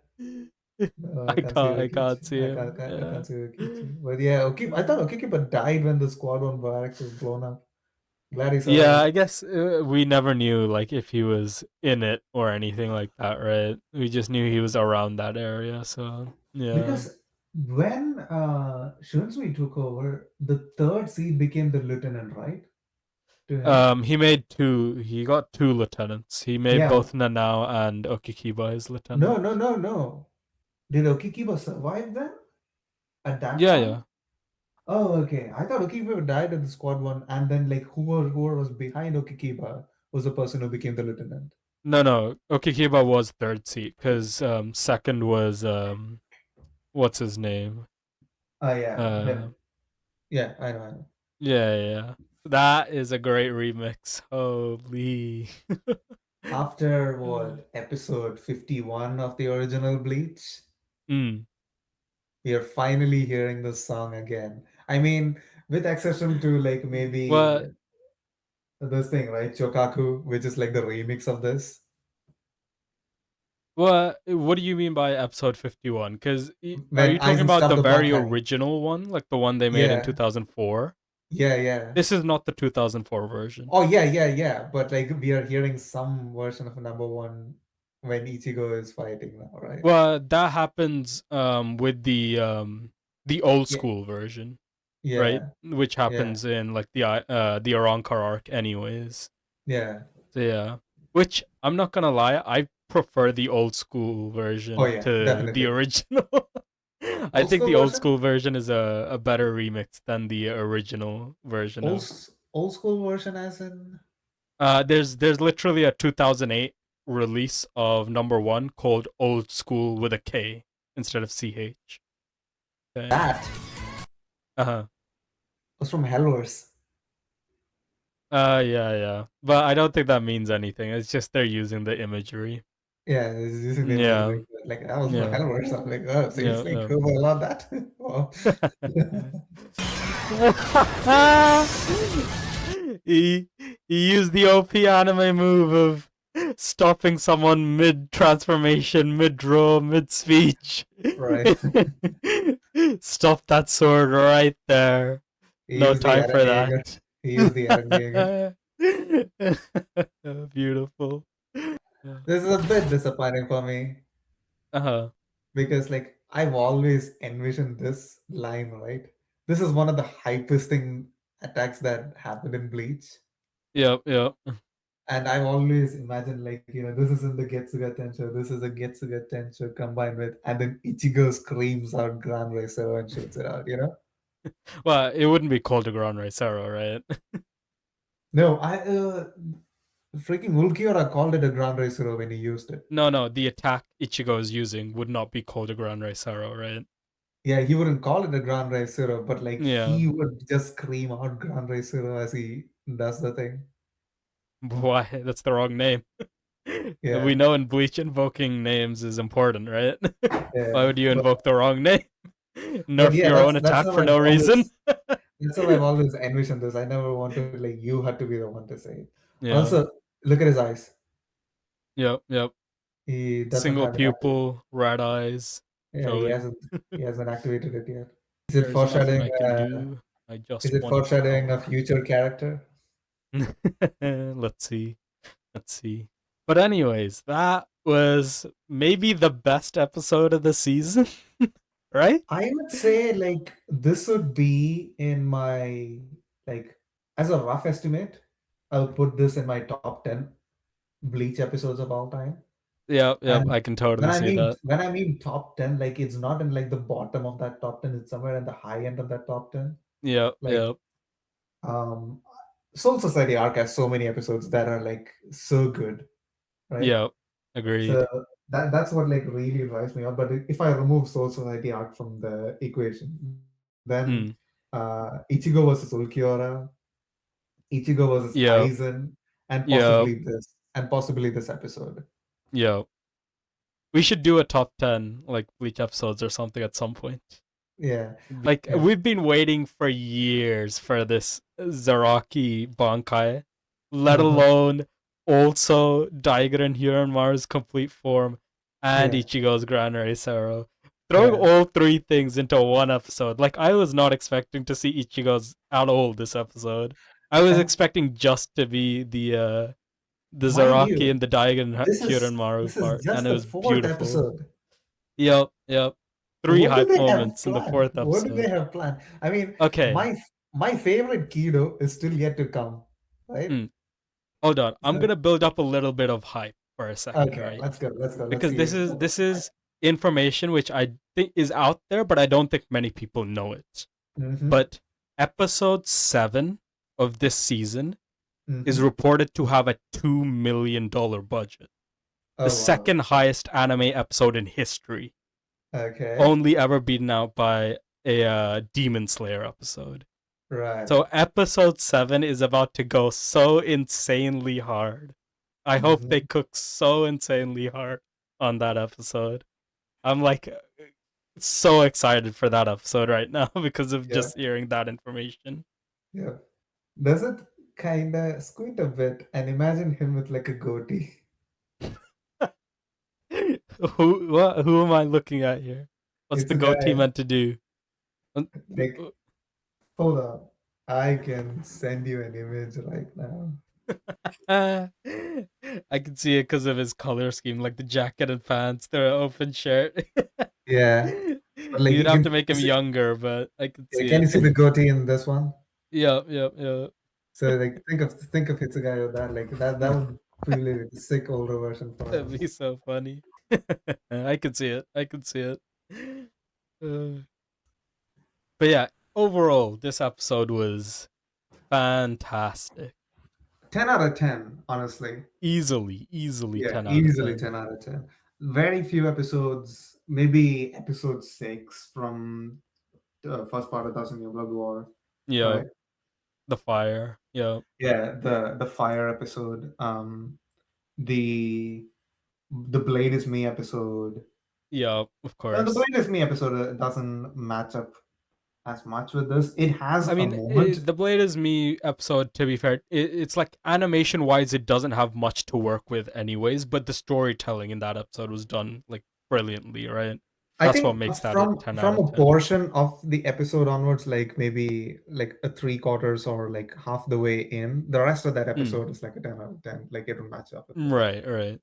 [SPEAKER 1] No, I can't see
[SPEAKER 2] I can't
[SPEAKER 1] Rikichi.
[SPEAKER 2] see
[SPEAKER 1] I
[SPEAKER 2] him.
[SPEAKER 1] can't, I
[SPEAKER 2] Yeah.
[SPEAKER 1] can't see Rikichi. But yeah, I thought Okikiba died when the squad one barracks was blown up. Glad he
[SPEAKER 2] Yeah,
[SPEAKER 1] survived.
[SPEAKER 2] I guess we never knew like if he was in it or anything like that, right? We just knew he was around that area, so yeah.
[SPEAKER 1] Because when Shunsui took over, the third seat became the lieutenant, right? To him?
[SPEAKER 2] He got two lieutenants. He made
[SPEAKER 1] Yeah.
[SPEAKER 2] both Nanao and Okikiba his
[SPEAKER 1] No,
[SPEAKER 2] lieutenant.
[SPEAKER 1] no, no, no. Did Okikiba survive then? At that
[SPEAKER 2] Yeah,
[SPEAKER 1] point?
[SPEAKER 2] yeah.
[SPEAKER 1] Oh, okay. I thought Okikiba died at the squad one, and then like whoever was behind Okikiba was the person who became the lieutenant.
[SPEAKER 2] No. Okikiba was third seat because second was what's his name?
[SPEAKER 1] Oh yeah,
[SPEAKER 2] Uh,
[SPEAKER 1] him. Yeah, I know.
[SPEAKER 2] yeah. That is a great remix. Holy.
[SPEAKER 1] After what, episode 51 of the original Bleach,
[SPEAKER 2] Mm.
[SPEAKER 1] we are finally hearing this song again. I mean, with exception to like maybe
[SPEAKER 2] What?
[SPEAKER 1] this thing, right? Chokaku, which is like the remix of this.
[SPEAKER 2] What do you mean by episode 51? Because are
[SPEAKER 1] When
[SPEAKER 2] you talking
[SPEAKER 1] Aizen
[SPEAKER 2] about
[SPEAKER 1] stopped
[SPEAKER 2] the
[SPEAKER 1] the
[SPEAKER 2] very
[SPEAKER 1] Bankai.
[SPEAKER 2] original one, like the one they made in
[SPEAKER 1] Yeah,
[SPEAKER 2] 2004?
[SPEAKER 1] yeah.
[SPEAKER 2] This is not the 2004 version.
[SPEAKER 1] Oh yeah. But like we are hearing some version of number one when Ichigo is fighting now, right?
[SPEAKER 2] Well, that happens with the old
[SPEAKER 1] Yeah,
[SPEAKER 2] school version, right?
[SPEAKER 1] yeah,
[SPEAKER 2] Which
[SPEAKER 1] yeah,
[SPEAKER 2] happens in like the Arankar arc anyways.
[SPEAKER 1] yeah.
[SPEAKER 2] So yeah. Which I'm not gonna lie, I prefer the old school
[SPEAKER 1] Oh
[SPEAKER 2] version
[SPEAKER 1] yeah,
[SPEAKER 2] to the
[SPEAKER 1] definitely.
[SPEAKER 2] original. I
[SPEAKER 1] Old
[SPEAKER 2] think
[SPEAKER 1] school
[SPEAKER 2] the old
[SPEAKER 1] version?
[SPEAKER 2] school version is a better remix than the original version
[SPEAKER 1] Old
[SPEAKER 2] of.
[SPEAKER 1] old school version as in
[SPEAKER 2] There's literally a 2008 release of number one called Old School with a K instead of CH. Okay.
[SPEAKER 1] that.
[SPEAKER 2] Uh huh.
[SPEAKER 1] was from Hellverse.
[SPEAKER 2] Yeah. But I don't think that means anything. It's just they're using the imagery.
[SPEAKER 1] Yeah, it's using the
[SPEAKER 2] Yeah,
[SPEAKER 1] imagery. Like that was from
[SPEAKER 2] yeah,
[SPEAKER 1] Hellverse. I'm like, oh, seriously,
[SPEAKER 2] yeah,
[SPEAKER 1] Kubo allowed that? Wow.
[SPEAKER 2] yeah. he used the OP anime move of stopping someone mid transformation, mid draw, mid speech.
[SPEAKER 1] Right.
[SPEAKER 2] Stop that sword right there.
[SPEAKER 1] He
[SPEAKER 2] No
[SPEAKER 1] used the
[SPEAKER 2] time for
[SPEAKER 1] Eren Jaeger.
[SPEAKER 2] that.
[SPEAKER 1] He used the Eren Jaeger.
[SPEAKER 2] Beautiful.
[SPEAKER 1] This is a bit disappointing for me
[SPEAKER 2] Uh-huh.
[SPEAKER 1] because, like, I've always envisioned this line, right? This is one of the hypest thing attacks that happened in Bleach.
[SPEAKER 2] Yep.
[SPEAKER 1] And I've always imagined, like, this is in the Getsuga Tensho, this is a Getsuga Tensho combined with, and then Ichigo screams out Grand Racer and shoots it out?
[SPEAKER 2] Well, it wouldn't be called a Grand Racer, right?
[SPEAKER 1] No, freaking Ulquiorra called it a Grand Racer when he used it.
[SPEAKER 2] No, the attack Ichigo is using would not be called a Grand Racer, right?
[SPEAKER 1] Yeah, he wouldn't call it a Grand Racer, but like
[SPEAKER 2] Yeah.
[SPEAKER 1] he would just scream out Grand Racer as he does the thing.
[SPEAKER 2] Why? That's the wrong name.
[SPEAKER 1] Yeah,
[SPEAKER 2] We know in Bleach invoking names is important, right?
[SPEAKER 1] yeah.
[SPEAKER 2] Why would you
[SPEAKER 1] But
[SPEAKER 2] invoke the wrong name?
[SPEAKER 1] but
[SPEAKER 2] Nerf
[SPEAKER 1] yeah,
[SPEAKER 2] your own
[SPEAKER 1] that's
[SPEAKER 2] attack
[SPEAKER 1] how
[SPEAKER 2] for
[SPEAKER 1] I've
[SPEAKER 2] no reason?
[SPEAKER 1] always that's how I've always envisioned this. I never wanted like you had to be the one to say it.
[SPEAKER 2] Yeah.
[SPEAKER 1] Also, look at his eyes.
[SPEAKER 2] Yep.
[SPEAKER 1] He doesn't
[SPEAKER 2] Single
[SPEAKER 1] have it activated.
[SPEAKER 2] pupil, red eyes,
[SPEAKER 1] Yeah, he
[SPEAKER 2] showing.
[SPEAKER 1] hasn't he hasn't activated it yet. Is it
[SPEAKER 2] There's nothing
[SPEAKER 1] foreshadowing
[SPEAKER 2] I can do. I just
[SPEAKER 1] is it
[SPEAKER 2] want
[SPEAKER 1] foreshadowing a
[SPEAKER 2] power.
[SPEAKER 1] future character?
[SPEAKER 2] Let's see. But anyways, that was maybe the best episode of the season, right?
[SPEAKER 1] I would say like this would be in my like as a rough estimate, I'll put this in my top 10 Bleach episodes of all time.
[SPEAKER 2] Yep.
[SPEAKER 1] And
[SPEAKER 2] I can totally see that.
[SPEAKER 1] when I mean top 10, like it's not in like the bottom of that top 10, it's somewhere in the high end of that top 10. Like
[SPEAKER 2] Yep.
[SPEAKER 1] um Soul Society arc has so many episodes that are like so good, right?
[SPEAKER 2] Yep. Agreed.
[SPEAKER 1] So that's what like really drives me up. But if I remove Soul Society arc from the equation, then
[SPEAKER 2] Mm.
[SPEAKER 1] Ichigo versus Ulquiorra, Ichigo versus
[SPEAKER 2] Yep.
[SPEAKER 1] Aizen, and
[SPEAKER 2] Yep.
[SPEAKER 1] possibly this episode.
[SPEAKER 2] Yep. We should do a top 10 like Bleach episodes or something at some point.
[SPEAKER 1] Yeah.
[SPEAKER 2] Like
[SPEAKER 1] Yeah.
[SPEAKER 2] we've been waiting for years for this Zaraki Bankai, let
[SPEAKER 1] Uh-huh.
[SPEAKER 2] alone also Daiger and Hiranmaru's complete form and
[SPEAKER 1] Yeah.
[SPEAKER 2] Ichigo's Grand Racer. Throwing
[SPEAKER 1] Yeah.
[SPEAKER 2] all three things into one episode. Like I was not expecting to see Ichigo's at all this episode. I was
[SPEAKER 1] And
[SPEAKER 2] expecting just to be the
[SPEAKER 1] mind
[SPEAKER 2] Zaraki
[SPEAKER 1] you,
[SPEAKER 2] and the Daiger and
[SPEAKER 1] this
[SPEAKER 2] Hiranmaru
[SPEAKER 1] is
[SPEAKER 2] part,
[SPEAKER 1] just
[SPEAKER 2] and it
[SPEAKER 1] the
[SPEAKER 2] was
[SPEAKER 1] fourth
[SPEAKER 2] beautiful.
[SPEAKER 1] episode.
[SPEAKER 2] Yep. Three
[SPEAKER 1] What do
[SPEAKER 2] hype
[SPEAKER 1] they have
[SPEAKER 2] moments in the
[SPEAKER 1] planned?
[SPEAKER 2] fourth
[SPEAKER 1] What do they
[SPEAKER 2] episode.
[SPEAKER 1] have planned? I mean,
[SPEAKER 2] Okay.
[SPEAKER 1] my favorite Kido is still yet to come, right?
[SPEAKER 2] Hold on. I'm
[SPEAKER 1] So,
[SPEAKER 2] gonna build up a little bit of hype for a second,
[SPEAKER 1] okay,
[SPEAKER 2] right?
[SPEAKER 1] let's go. Let's
[SPEAKER 2] Because
[SPEAKER 1] see
[SPEAKER 2] this
[SPEAKER 1] it.
[SPEAKER 2] is information which I think is out there, but I don't think many people know it.
[SPEAKER 1] Mm-hmm.
[SPEAKER 2] But episode 7 of this season is
[SPEAKER 1] Mm-hmm.
[SPEAKER 2] reported to have a $2 million budget.
[SPEAKER 1] Oh,
[SPEAKER 2] The
[SPEAKER 1] wow.
[SPEAKER 2] second highest anime episode in history.
[SPEAKER 1] Okay.
[SPEAKER 2] Only ever beaten out by a Demon Slayer episode.
[SPEAKER 1] Right.
[SPEAKER 2] So episode 7 is about to go so insanely hard. I hope they cook so insanely hard on that episode. I'm like so excited for that episode right now because of just hearing that information.
[SPEAKER 1] Yeah. Does it kind of squint a bit and imagine him with like a goatee?
[SPEAKER 2] Who am I looking at here? What's
[SPEAKER 1] It's
[SPEAKER 2] the
[SPEAKER 1] a
[SPEAKER 2] goatee
[SPEAKER 1] guy.
[SPEAKER 2] meant to do?
[SPEAKER 1] Like, hold on. I can send you an image right now.
[SPEAKER 2] I can see it because of his color scheme, like the jacket and pants, the open shirt.
[SPEAKER 1] Yeah. But like
[SPEAKER 2] You'd
[SPEAKER 1] you
[SPEAKER 2] have
[SPEAKER 1] can
[SPEAKER 2] to make him
[SPEAKER 1] see,
[SPEAKER 2] younger, but I can see
[SPEAKER 1] can you see
[SPEAKER 2] it.
[SPEAKER 1] the goatee in this one?
[SPEAKER 2] Yep.
[SPEAKER 1] So like think of Hitsugai with that. Like that would be really a sick older version for
[SPEAKER 2] That'd
[SPEAKER 1] him.
[SPEAKER 2] be so funny. I could see it. But yeah, overall, this episode was fantastic.
[SPEAKER 1] 10 out of 10, honestly.
[SPEAKER 2] Easily
[SPEAKER 1] Yeah,
[SPEAKER 2] 10 out of
[SPEAKER 1] easily
[SPEAKER 2] 10.
[SPEAKER 1] 10 out of 10. Very few episodes, maybe episode 6 from the first part of Thousand Year Blood War.
[SPEAKER 2] Yeah,
[SPEAKER 1] right?
[SPEAKER 2] the fire. Yeah,
[SPEAKER 1] Yeah, the fire episode, the the Blade is Me episode.
[SPEAKER 2] yeah, of
[SPEAKER 1] The
[SPEAKER 2] course.
[SPEAKER 1] Blade is Me episode doesn't match up as much with this. It has
[SPEAKER 2] I
[SPEAKER 1] a
[SPEAKER 2] mean,
[SPEAKER 1] moment.
[SPEAKER 2] the Blade is Me episode, to be fair, it's like animation wise, it doesn't have much to work with, anyways, but the storytelling in that episode was done like brilliantly, right?
[SPEAKER 1] I
[SPEAKER 2] That's what
[SPEAKER 1] think
[SPEAKER 2] makes that a
[SPEAKER 1] from
[SPEAKER 2] 10 out
[SPEAKER 1] from
[SPEAKER 2] of
[SPEAKER 1] a
[SPEAKER 2] 10.
[SPEAKER 1] portion of the episode onwards, like maybe like a three quarters or like half the way in, the rest of that
[SPEAKER 2] Mm,
[SPEAKER 1] episode is like a 10 out of 10. Like it will match up with it.
[SPEAKER 2] right, right.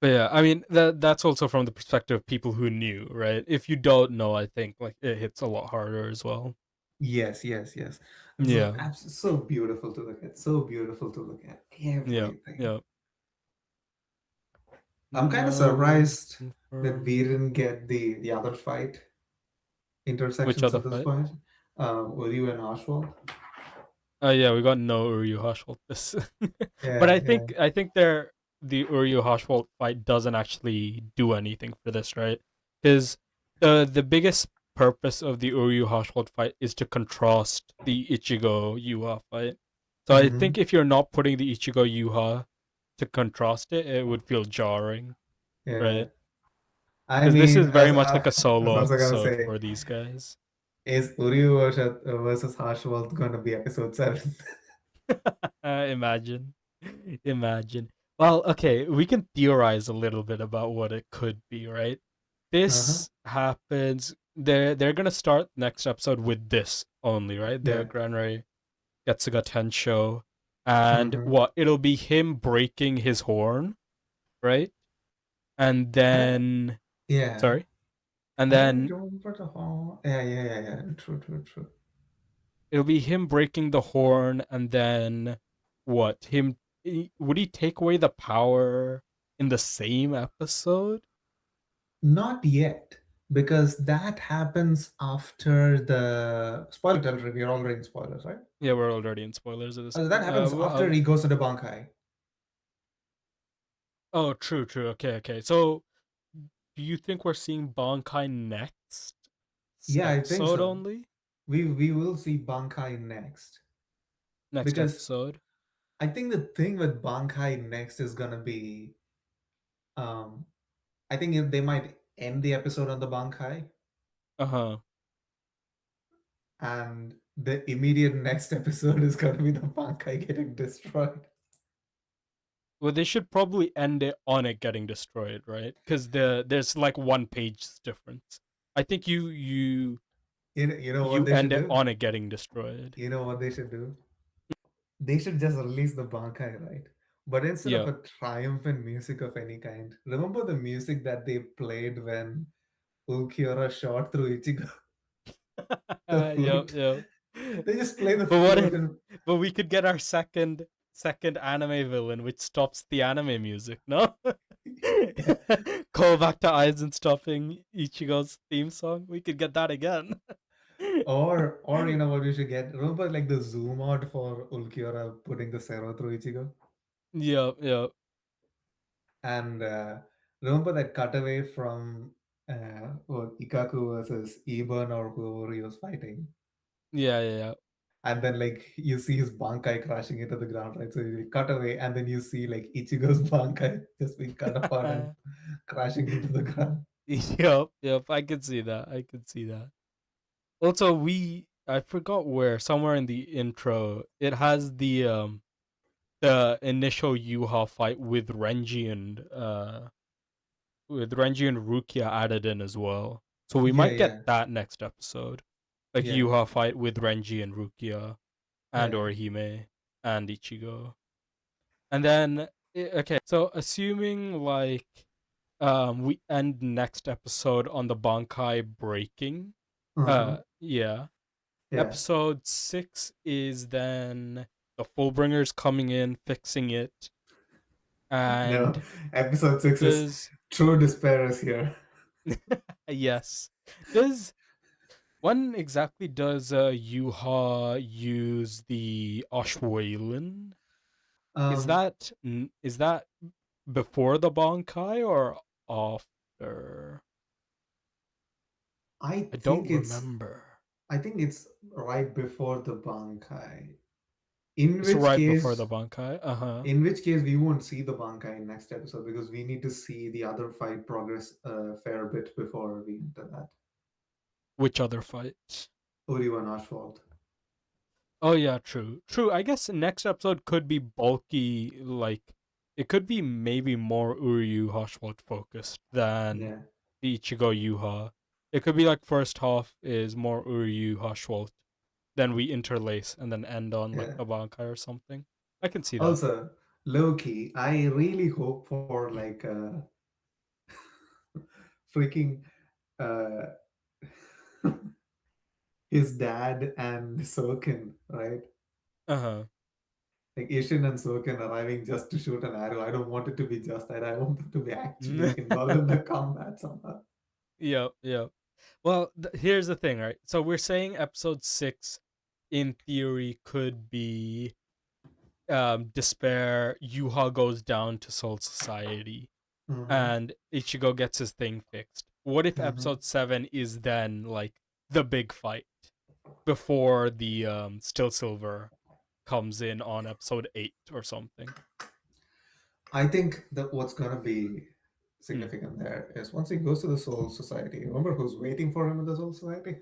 [SPEAKER 2] But yeah, I mean that's also from the perspective of people who knew, right? If you don't know, I think like it hits a lot harder as well.
[SPEAKER 1] Yes, yes, yes. It's
[SPEAKER 2] Yeah,
[SPEAKER 1] so beautiful to look at. So beautiful to look at.
[SPEAKER 2] yeah,
[SPEAKER 1] Everything.
[SPEAKER 2] yeah.
[SPEAKER 1] I'm kind of
[SPEAKER 2] No
[SPEAKER 1] surprised that we
[SPEAKER 2] confirmed.
[SPEAKER 1] didn't get the other fight
[SPEAKER 2] Which
[SPEAKER 1] intersections
[SPEAKER 2] other
[SPEAKER 1] at this
[SPEAKER 2] fight?
[SPEAKER 1] point. Ryu and Oswald.
[SPEAKER 2] Yeah, we got no Uryu Hashwalt this, but
[SPEAKER 1] Yeah,
[SPEAKER 2] I
[SPEAKER 1] yeah.
[SPEAKER 2] think the Uryu Hashwalt fight doesn't actually do anything for this, right? Because the biggest purpose of the Uryu Hashwalt fight is to contrast the Ichigo Yuha fight. So I
[SPEAKER 1] Hmm.
[SPEAKER 2] think if you're not putting the Ichigo Yuha to contrast it, it would feel jarring,
[SPEAKER 1] Yeah.
[SPEAKER 2] right?
[SPEAKER 1] I
[SPEAKER 2] Because this
[SPEAKER 1] mean,
[SPEAKER 2] is
[SPEAKER 1] as
[SPEAKER 2] very much like a
[SPEAKER 1] I was
[SPEAKER 2] solo
[SPEAKER 1] also gonna
[SPEAKER 2] episode
[SPEAKER 1] say,
[SPEAKER 2] for these guys.
[SPEAKER 1] is Ryu versus Harshwald gonna be episode 7?
[SPEAKER 2] Imagine. Imagine. Well, okay, we can theorize a little bit about what it could be, right?
[SPEAKER 1] Uh-huh.
[SPEAKER 2] This happens. They're gonna start next episode with this only, right? The
[SPEAKER 1] Yeah.
[SPEAKER 2] Granray Getsuga Tensho. And
[SPEAKER 1] Hmm.
[SPEAKER 2] what? It'll be him breaking his horn, right? And
[SPEAKER 1] I,
[SPEAKER 2] then
[SPEAKER 1] yeah.
[SPEAKER 2] sorry. And
[SPEAKER 1] I don't
[SPEAKER 2] then
[SPEAKER 1] remember the whole. Yeah, yeah, yeah, yeah. True, true, true.
[SPEAKER 2] it'll be him breaking the horn, and then what? Would he take away the power in the same episode?
[SPEAKER 1] Not yet, because that happens after the spoiler territory. We're already in spoilers, right?
[SPEAKER 2] Yeah, we're already in spoilers at this
[SPEAKER 1] That
[SPEAKER 2] point.
[SPEAKER 1] happens after he goes into Bankai.
[SPEAKER 2] Oh, true, true. Okay, okay. So, do you think we're seeing Bankai next
[SPEAKER 1] Yeah, I think
[SPEAKER 2] episode
[SPEAKER 1] so.
[SPEAKER 2] only?
[SPEAKER 1] We will see Bankai next,
[SPEAKER 2] Next
[SPEAKER 1] because
[SPEAKER 2] episode.
[SPEAKER 1] I think the thing with Bankai next is gonna be, um, I think they might end the episode on the Bankai,
[SPEAKER 2] Uh huh.
[SPEAKER 1] and the immediate next episode is gonna be the Bankai getting destroyed.
[SPEAKER 2] Well, they should probably end it on it getting destroyed, right? Because there's like one page difference. I think
[SPEAKER 1] You know what
[SPEAKER 2] you
[SPEAKER 1] they
[SPEAKER 2] end
[SPEAKER 1] should
[SPEAKER 2] it
[SPEAKER 1] do?
[SPEAKER 2] on it getting destroyed.
[SPEAKER 1] You know what they should do? They should just release the Bankai, right? But instead of
[SPEAKER 2] Yeah.
[SPEAKER 1] a triumphant music of any kind, remember the music that they played when Ulquiorra shot through Ichigo? The
[SPEAKER 2] Yep,
[SPEAKER 1] flute.
[SPEAKER 2] yep.
[SPEAKER 1] They just play the
[SPEAKER 2] But what
[SPEAKER 1] flute
[SPEAKER 2] if?
[SPEAKER 1] and
[SPEAKER 2] But we could get our second anime villain, which stops the anime music. No.
[SPEAKER 1] yeah.
[SPEAKER 2] Call back to Aizen stopping Ichigo's theme song. We could get that again.
[SPEAKER 1] Or you know what we should get? Remember like the zoom out for Ulquiorra putting the Zero through Ichigo?
[SPEAKER 2] Yep, yep.
[SPEAKER 1] And remember that cutaway from Ikaku versus Iban or whoever he was fighting?
[SPEAKER 2] Yeah, yeah,
[SPEAKER 1] And then like you see his Bankai crashing into the ground, right? So you cut away, and then you see like Ichigo's Bankai just being cut apart and
[SPEAKER 2] yeah.
[SPEAKER 1] crashing into the ground.
[SPEAKER 2] Yep, yep. I could see that. I could see that. Also, I forgot where, somewhere in the intro, it has the initial Yuha fight with Renji and Rukia added in as well. So we
[SPEAKER 1] Yeah,
[SPEAKER 2] might get
[SPEAKER 1] yeah,
[SPEAKER 2] that next episode. Like
[SPEAKER 1] yeah,
[SPEAKER 2] Yuha fight with Renji and Rukia and
[SPEAKER 1] yeah.
[SPEAKER 2] Orihime and Ichigo. And then okay, so assuming like we end next episode on the Bankai breaking.
[SPEAKER 1] Uh-huh.
[SPEAKER 2] Yeah.
[SPEAKER 1] Yeah.
[SPEAKER 2] Episode 6 is then the Fullbringers coming in, fixing it.
[SPEAKER 1] No,
[SPEAKER 2] And
[SPEAKER 1] episode 6 is
[SPEAKER 2] does
[SPEAKER 1] true despair is here.
[SPEAKER 2] yes. Does when exactly does Yuha use the Ashwailen?
[SPEAKER 1] Um,
[SPEAKER 2] Is that before the Bankai or after?
[SPEAKER 1] I
[SPEAKER 2] I don't
[SPEAKER 1] think it's
[SPEAKER 2] remember.
[SPEAKER 1] I think it's right before the Bankai. In
[SPEAKER 2] It's
[SPEAKER 1] which
[SPEAKER 2] right before the
[SPEAKER 1] case,
[SPEAKER 2] Bankai. Uh-huh.
[SPEAKER 1] we won't see the Bankai in next episode because we need to see the other fight progress a fair bit before we enter that.
[SPEAKER 2] Which other fight?
[SPEAKER 1] Uriwa and Ashwald.
[SPEAKER 2] Oh yeah, true. True. I guess next episode could be bulky, like it could be maybe more Uryu Hoshwalt focused than
[SPEAKER 1] Yeah,
[SPEAKER 2] the Ichigo Yuha. It could be like first half is more Uryu Hoshwalt, then we interlace and then end on like
[SPEAKER 1] yeah.
[SPEAKER 2] a Bankai or something. I can see that.
[SPEAKER 1] Also, low key, I really hope for like a freaking uh, his dad and Soken, right?
[SPEAKER 2] Uh-huh.
[SPEAKER 1] Like Ishin and Soken arriving just to shoot an arrow. I don't want it to be just that. I want them to be actually involved in the combat somehow.
[SPEAKER 2] Yep, yep. Well, here's the thing, right? So we're saying episode 6 in theory could be despair, Yuha goes down to Soul Society,
[SPEAKER 1] Mm-hmm.
[SPEAKER 2] and Ichigo gets his thing fixed. What if
[SPEAKER 1] Mm-hmm.
[SPEAKER 2] episode 7 is then like the big fight before the Still Silver comes in on episode 8 or something?
[SPEAKER 1] I think that what's gonna be
[SPEAKER 2] Hmm.
[SPEAKER 1] significant there is once he goes to the Soul Society, remember who's waiting for him in the Soul Society?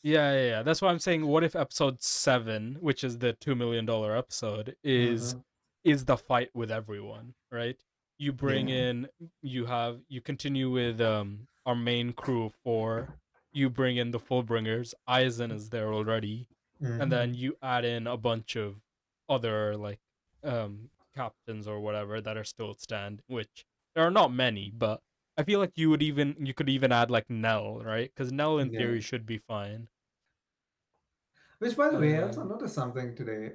[SPEAKER 2] Yeah. That's why I'm saying, what if episode 7, which is the $2 million episode,
[SPEAKER 1] Uh-huh.
[SPEAKER 2] is the fight with everyone, right? You bring
[SPEAKER 1] Yeah.
[SPEAKER 2] in, you continue with our main crew of 4. You bring in the Fullbringers. Aizen is there already, and
[SPEAKER 1] Mm-hmm.
[SPEAKER 2] then you add in a bunch of other like captains or whatever that are still stand. Which there are not many, but I feel like you could even add like Nell, right? Because Nell in
[SPEAKER 1] Yeah.
[SPEAKER 2] theory should be fine.
[SPEAKER 1] Which, by the way, I also
[SPEAKER 2] Um,
[SPEAKER 1] noticed something today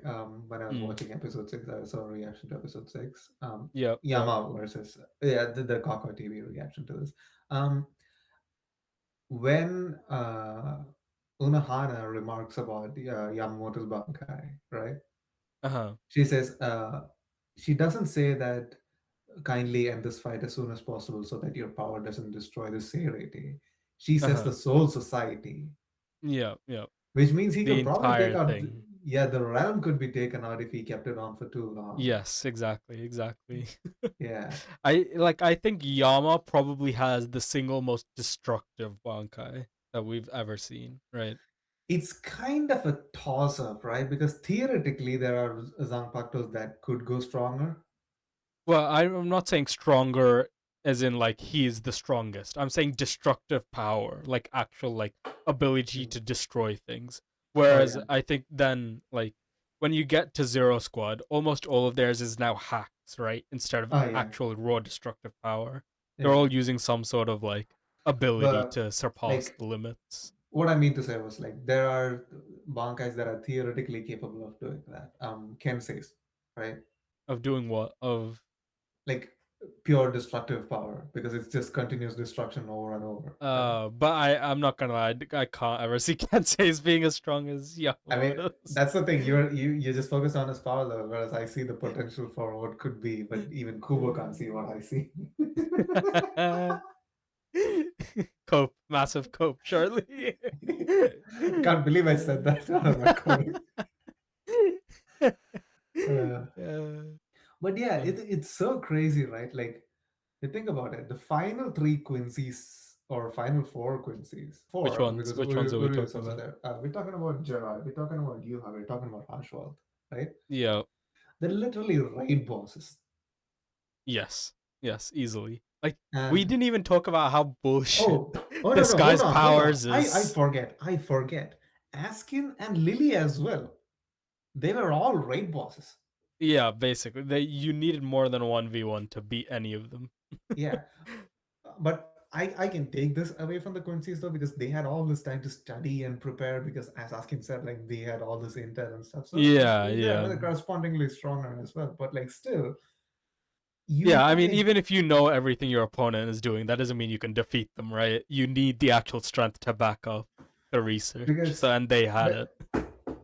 [SPEAKER 1] when I was
[SPEAKER 2] mm,
[SPEAKER 1] watching episode 6. I saw a reaction to episode 6.
[SPEAKER 2] yep.
[SPEAKER 1] Yama versus, yeah, the Kaka TV reaction to this. Um, when Unohana remarks about Yamamoto's Bankai, right?
[SPEAKER 2] Uh huh.
[SPEAKER 1] She says, she doesn't say that kindly end this fight as soon as possible so that your power doesn't destroy the Seirete. She
[SPEAKER 2] Uh
[SPEAKER 1] says
[SPEAKER 2] huh.
[SPEAKER 1] the Soul Society,
[SPEAKER 2] Yep.
[SPEAKER 1] which means he
[SPEAKER 2] The
[SPEAKER 1] could probably take
[SPEAKER 2] entire
[SPEAKER 1] out,
[SPEAKER 2] thing.
[SPEAKER 1] yeah, the realm could be taken out if he kept it on for too long.
[SPEAKER 2] Yes, exactly.
[SPEAKER 1] Yeah.
[SPEAKER 2] I think Yama probably has the single most destructive Bankai that we've ever seen, right?
[SPEAKER 1] It's kind of a toss up, right? Because theoretically, there are Zanpakutos that could go stronger.
[SPEAKER 2] Well, I'm not saying stronger as in like he's the strongest. I'm saying destructive power, like actual like ability
[SPEAKER 1] Mm.
[SPEAKER 2] to destroy things.
[SPEAKER 1] Oh,
[SPEAKER 2] Whereas
[SPEAKER 1] yeah.
[SPEAKER 2] I think then like when you get to Zero Squad, almost all of theirs is now hacks, right? Instead of
[SPEAKER 1] Oh, yeah.
[SPEAKER 2] actual raw destructive power. They're
[SPEAKER 1] Yeah.
[SPEAKER 2] all using some sort of like ability
[SPEAKER 1] But,
[SPEAKER 2] to surpass
[SPEAKER 1] like,
[SPEAKER 2] the limits
[SPEAKER 1] what I mean to say was, like, there are Bankais that are theoretically capable of doing that. Ken says, right?
[SPEAKER 2] of doing what? Of
[SPEAKER 1] Like, pure destructive power because it's just continuous destruction over and over, right?
[SPEAKER 2] but I'm not gonna lie, I can't ever see Kensei's being as strong as
[SPEAKER 1] I mean,
[SPEAKER 2] Yamamoto's.
[SPEAKER 1] that's the thing. You just focus on his power level, whereas I see the potential for what could be, but even Kubo can't see what I see.
[SPEAKER 2] Cope, massive cope, Charlie.
[SPEAKER 1] Can't believe I said that out of recording. Uh, but yeah, it's so crazy, right? Like, you think about it. The final three Quincy's or final four Quincy's,
[SPEAKER 2] Which
[SPEAKER 1] four
[SPEAKER 2] ones?
[SPEAKER 1] because
[SPEAKER 2] Which ones are we
[SPEAKER 1] Uri is
[SPEAKER 2] talking
[SPEAKER 1] also
[SPEAKER 2] about?
[SPEAKER 1] there. We're talking about Gerard. We're talking about Yuha. We're talking about Ashwald, right?
[SPEAKER 2] Yeah.
[SPEAKER 1] They're literally raid bosses.
[SPEAKER 2] Yes. Yes. Easily. Like we
[SPEAKER 1] And
[SPEAKER 2] didn't even talk about how bullshit
[SPEAKER 1] oh no
[SPEAKER 2] this
[SPEAKER 1] no,
[SPEAKER 2] guy's
[SPEAKER 1] hold on.
[SPEAKER 2] powers
[SPEAKER 1] I
[SPEAKER 2] is.
[SPEAKER 1] forget. Askin and Lily as well. They were all raid bosses.
[SPEAKER 2] Yeah, basically, you needed more than 1v1 to beat any of them.
[SPEAKER 1] Yeah, but I can take this away from the Quincy's though because they had all this time to study and prepare because as Askin said, like they had all this intel and stuff. So
[SPEAKER 2] Yeah.
[SPEAKER 1] they're correspondingly stronger as well. But like still, you
[SPEAKER 2] Yeah, I
[SPEAKER 1] have
[SPEAKER 2] mean,
[SPEAKER 1] like
[SPEAKER 2] even if you know everything your opponent is doing, that doesn't mean you can defeat them, right? You need the actual strength to back up the research.
[SPEAKER 1] because
[SPEAKER 2] So, and they had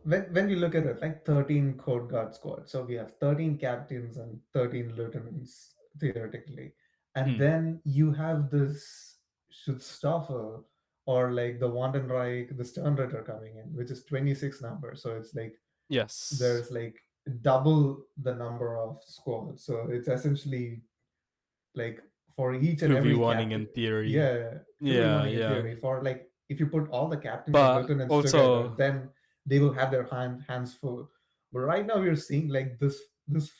[SPEAKER 1] when
[SPEAKER 2] it.
[SPEAKER 1] when you look at it, like 13 Code Guard squad. So we have 13 captains and 13 lieutenants theoretically, and
[SPEAKER 2] Hmm.
[SPEAKER 1] then you have this Schutzstaffel or like the Wandenreich, the Sternritter coming in, which is 26 numbers. So it's like
[SPEAKER 2] Yes.
[SPEAKER 1] there's like double the number of squads. So it's essentially like for each and every
[SPEAKER 2] 2v1ing
[SPEAKER 1] captain.
[SPEAKER 2] in theory.
[SPEAKER 1] Yeah, to be
[SPEAKER 2] Yeah,
[SPEAKER 1] running in
[SPEAKER 2] yeah.
[SPEAKER 1] theory. For like if you put all the captains and
[SPEAKER 2] But
[SPEAKER 1] lieutenants together,
[SPEAKER 2] also
[SPEAKER 1] then they will have their hands full. But right now we're seeing like this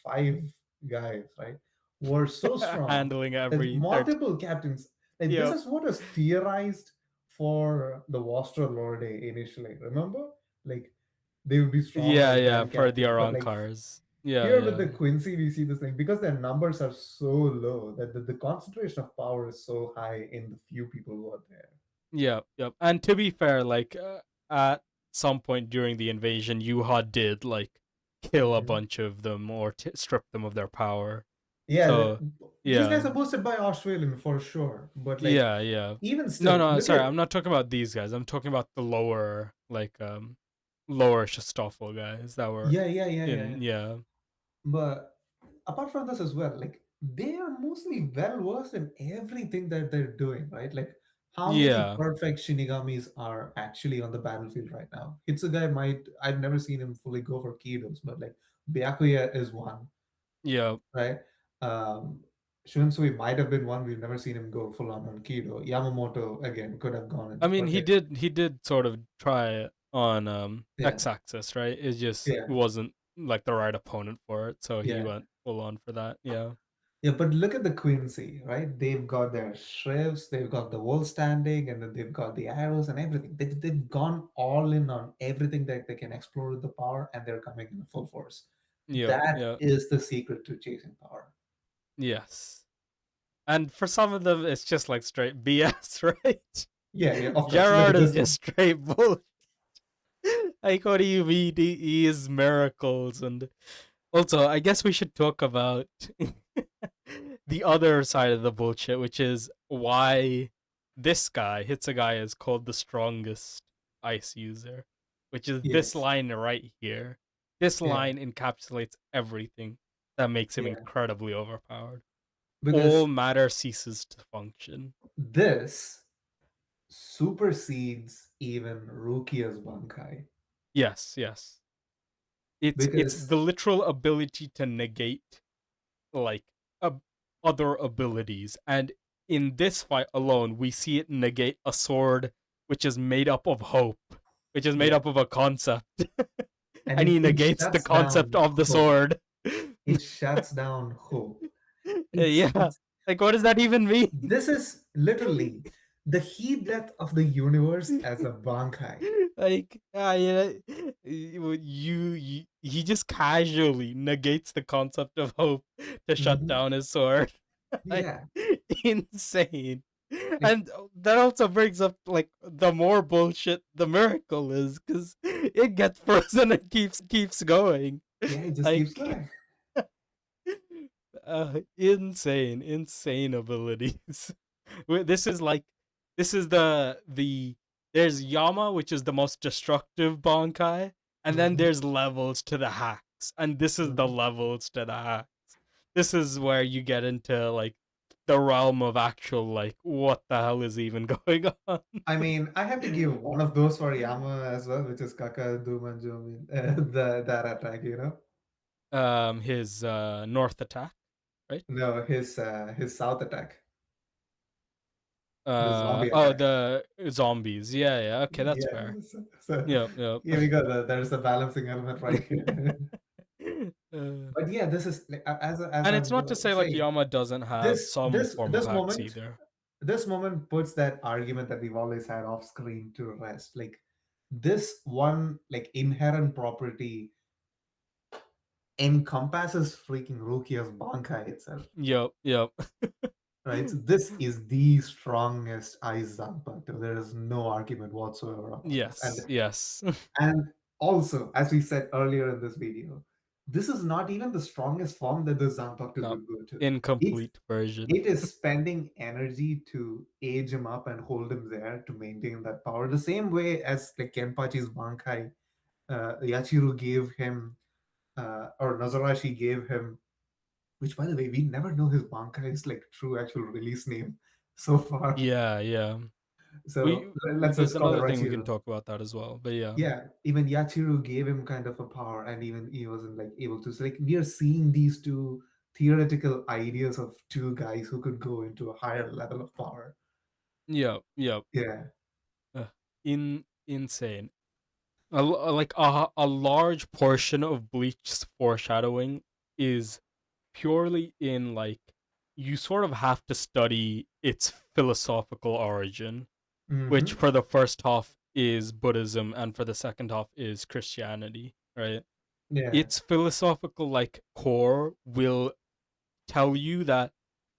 [SPEAKER 1] five guys, right, who are so strong
[SPEAKER 2] handling
[SPEAKER 1] that
[SPEAKER 2] every third.
[SPEAKER 1] multiple captains. Like this
[SPEAKER 2] Yep.
[SPEAKER 1] is what was theorized for the Vostra Lorde initially. Remember, like they would be stronger
[SPEAKER 2] Yeah,
[SPEAKER 1] as
[SPEAKER 2] yeah,
[SPEAKER 1] 10
[SPEAKER 2] for the
[SPEAKER 1] captains, but
[SPEAKER 2] Aron
[SPEAKER 1] like
[SPEAKER 2] cars. Yeah,
[SPEAKER 1] here with the
[SPEAKER 2] yeah.
[SPEAKER 1] Quincy, we see this thing because their numbers are so low that the concentration of power is so high in the few people who are there.
[SPEAKER 2] Yep, yep. And to be fair, like at some point during the invasion, Yuha did like kill a
[SPEAKER 1] Mhm.
[SPEAKER 2] bunch of them or strip them of their power.
[SPEAKER 1] Yeah,
[SPEAKER 2] So
[SPEAKER 1] these guys
[SPEAKER 2] yeah,
[SPEAKER 1] are boosted by Australian for sure, but like
[SPEAKER 2] yeah, yeah.
[SPEAKER 1] even
[SPEAKER 2] No,
[SPEAKER 1] still,
[SPEAKER 2] no,
[SPEAKER 1] look
[SPEAKER 2] sorry,
[SPEAKER 1] at
[SPEAKER 2] I'm not talking about these guys. I'm talking about the lower Shastofel guys that were
[SPEAKER 1] yeah.
[SPEAKER 2] in. Yeah,
[SPEAKER 1] But apart from this as well, like they are mostly well versed in everything that they're doing, right? Like how many
[SPEAKER 2] yeah,
[SPEAKER 1] perfect Shinigamis are actually on the battlefield right now? Hitsugai might I've never seen him fully go for Kidos, but like Byakuya is one,
[SPEAKER 2] yeah.
[SPEAKER 1] right? Um Shunsui might have been one. We've never seen him go full on Kido. Yamamoto again could have gone
[SPEAKER 2] I
[SPEAKER 1] in,
[SPEAKER 2] mean,
[SPEAKER 1] but like
[SPEAKER 2] he did sort of try it on
[SPEAKER 1] yeah,
[SPEAKER 2] X-axis, right? It just
[SPEAKER 1] yeah,
[SPEAKER 2] wasn't like the right opponent for it, so he
[SPEAKER 1] yeah.
[SPEAKER 2] went full on for that. Yeah.
[SPEAKER 1] Yeah, but look at the Quincy, right? They've got their shrivs, they've got the wall standing, and then they've got the arrows and everything. They've gone all in on everything that they can explore with the power, and they're coming in full force.
[SPEAKER 2] Yep,
[SPEAKER 1] That
[SPEAKER 2] yep.
[SPEAKER 1] is the secret to chasing power.
[SPEAKER 2] Yes. And for some of them, it's just like straight BS, right?
[SPEAKER 1] Yeah, of course. Look
[SPEAKER 2] Gerard
[SPEAKER 1] at
[SPEAKER 2] is
[SPEAKER 1] this
[SPEAKER 2] just
[SPEAKER 1] one.
[SPEAKER 2] straight bull. Like, what do you mean? He is miracles, and also, I guess we should talk about the other side of the bullshit, which is why this guy, Hitsugai, is called the strongest ice user, which is this
[SPEAKER 1] Yes.
[SPEAKER 2] line right here. This
[SPEAKER 1] Yeah.
[SPEAKER 2] line encapsulates everything that makes him
[SPEAKER 1] Yeah.
[SPEAKER 2] incredibly overpowered. All
[SPEAKER 1] Because
[SPEAKER 2] matter ceases to function.
[SPEAKER 1] this supersedes even Rukia's Bankai.
[SPEAKER 2] Yes, yes. It's
[SPEAKER 1] Because
[SPEAKER 2] the literal ability to negate like other abilities, and in this fight alone, we see it negate a sword which is made up of hope, which is made
[SPEAKER 1] yeah,
[SPEAKER 2] up of a concept,
[SPEAKER 1] and
[SPEAKER 2] and he
[SPEAKER 1] it
[SPEAKER 2] negates the
[SPEAKER 1] shuts
[SPEAKER 2] concept
[SPEAKER 1] down
[SPEAKER 2] of the
[SPEAKER 1] hope.
[SPEAKER 2] sword.
[SPEAKER 1] It shuts down hope.
[SPEAKER 2] Yeah,
[SPEAKER 1] It's
[SPEAKER 2] like what does that even mean?
[SPEAKER 1] this is literally the heat death of the universe as a Bankai.
[SPEAKER 2] Like yeah, he just casually negates the concept of hope to shut
[SPEAKER 1] Mhm.
[SPEAKER 2] down his sword. Like
[SPEAKER 1] Yeah,
[SPEAKER 2] insane.
[SPEAKER 1] like
[SPEAKER 2] And that also brings up like the more bullshit the miracle is, because it gets frozen and keeps going.
[SPEAKER 1] yeah, it just
[SPEAKER 2] Like
[SPEAKER 1] keeps going.
[SPEAKER 2] insane abilities. This is like this is the there's Yama, which is the most destructive Bankai, and then
[SPEAKER 1] Mhm,
[SPEAKER 2] there's levels to the hacks, and this is the
[SPEAKER 1] mhm.
[SPEAKER 2] levels to the hacks. This is where you get into like the realm of actual like what the hell is even going on.
[SPEAKER 1] I mean, I have to give one of those for Yama as well, which is Kaka Dumanjomin, the that attack, you know.
[SPEAKER 2] His north attack, right?
[SPEAKER 1] No, his south attack, the zombie
[SPEAKER 2] Oh,
[SPEAKER 1] attack.
[SPEAKER 2] the zombies. Yeah, yeah. Okay, that's
[SPEAKER 1] Yeah,
[SPEAKER 2] fair.
[SPEAKER 1] so
[SPEAKER 2] Yep, yep.
[SPEAKER 1] here we go. There's a balancing element right here. But yeah, this is like, as
[SPEAKER 2] And
[SPEAKER 1] I
[SPEAKER 2] it's not to
[SPEAKER 1] was
[SPEAKER 2] say like
[SPEAKER 1] saying,
[SPEAKER 2] Yama doesn't have
[SPEAKER 1] this
[SPEAKER 2] some
[SPEAKER 1] this
[SPEAKER 2] form of
[SPEAKER 1] this
[SPEAKER 2] hacks
[SPEAKER 1] moment
[SPEAKER 2] either.
[SPEAKER 1] this moment puts that argument that we've always had off screen to rest. Like this one like inherent property encompasses freaking Rukia's Bankai itself.
[SPEAKER 2] Yep, yep.
[SPEAKER 1] Right? So this is the strongest ice Zanpakuto. There is no argument whatsoever about this.
[SPEAKER 2] Yes, yes.
[SPEAKER 1] And also, as we said earlier in this video, this is not even the strongest form that the Zanpakuto
[SPEAKER 2] No,
[SPEAKER 1] could go to. It's
[SPEAKER 2] incomplete version.
[SPEAKER 1] it is spending energy to age him up and hold him there to maintain that power. The same way as like Kenpachi's Bankai, Yachiru gave him, or Nazarashi gave him, which by the way, we never know his Bankai's like true actual release name so far.
[SPEAKER 2] Yeah, yeah.
[SPEAKER 1] So
[SPEAKER 2] We
[SPEAKER 1] let's
[SPEAKER 2] there's
[SPEAKER 1] just call it
[SPEAKER 2] another thing we can
[SPEAKER 1] Raichiro.
[SPEAKER 2] talk about that as well. But yeah.
[SPEAKER 1] Yeah, even Yachiru gave him kind of a power, and even he wasn't like able to. So like we are seeing these two theoretical ideas of two guys who could go into a higher level of power.
[SPEAKER 2] Yeah, yeah.
[SPEAKER 1] Yeah.
[SPEAKER 2] Uh, insane. Like a large portion of Bleach's foreshadowing is purely in like you sort of have to study its philosophical origin, which
[SPEAKER 1] Mm-hmm.
[SPEAKER 2] for the first half is Buddhism and for the second half is Christianity, right?
[SPEAKER 1] Yeah.
[SPEAKER 2] Its philosophical like core will tell you that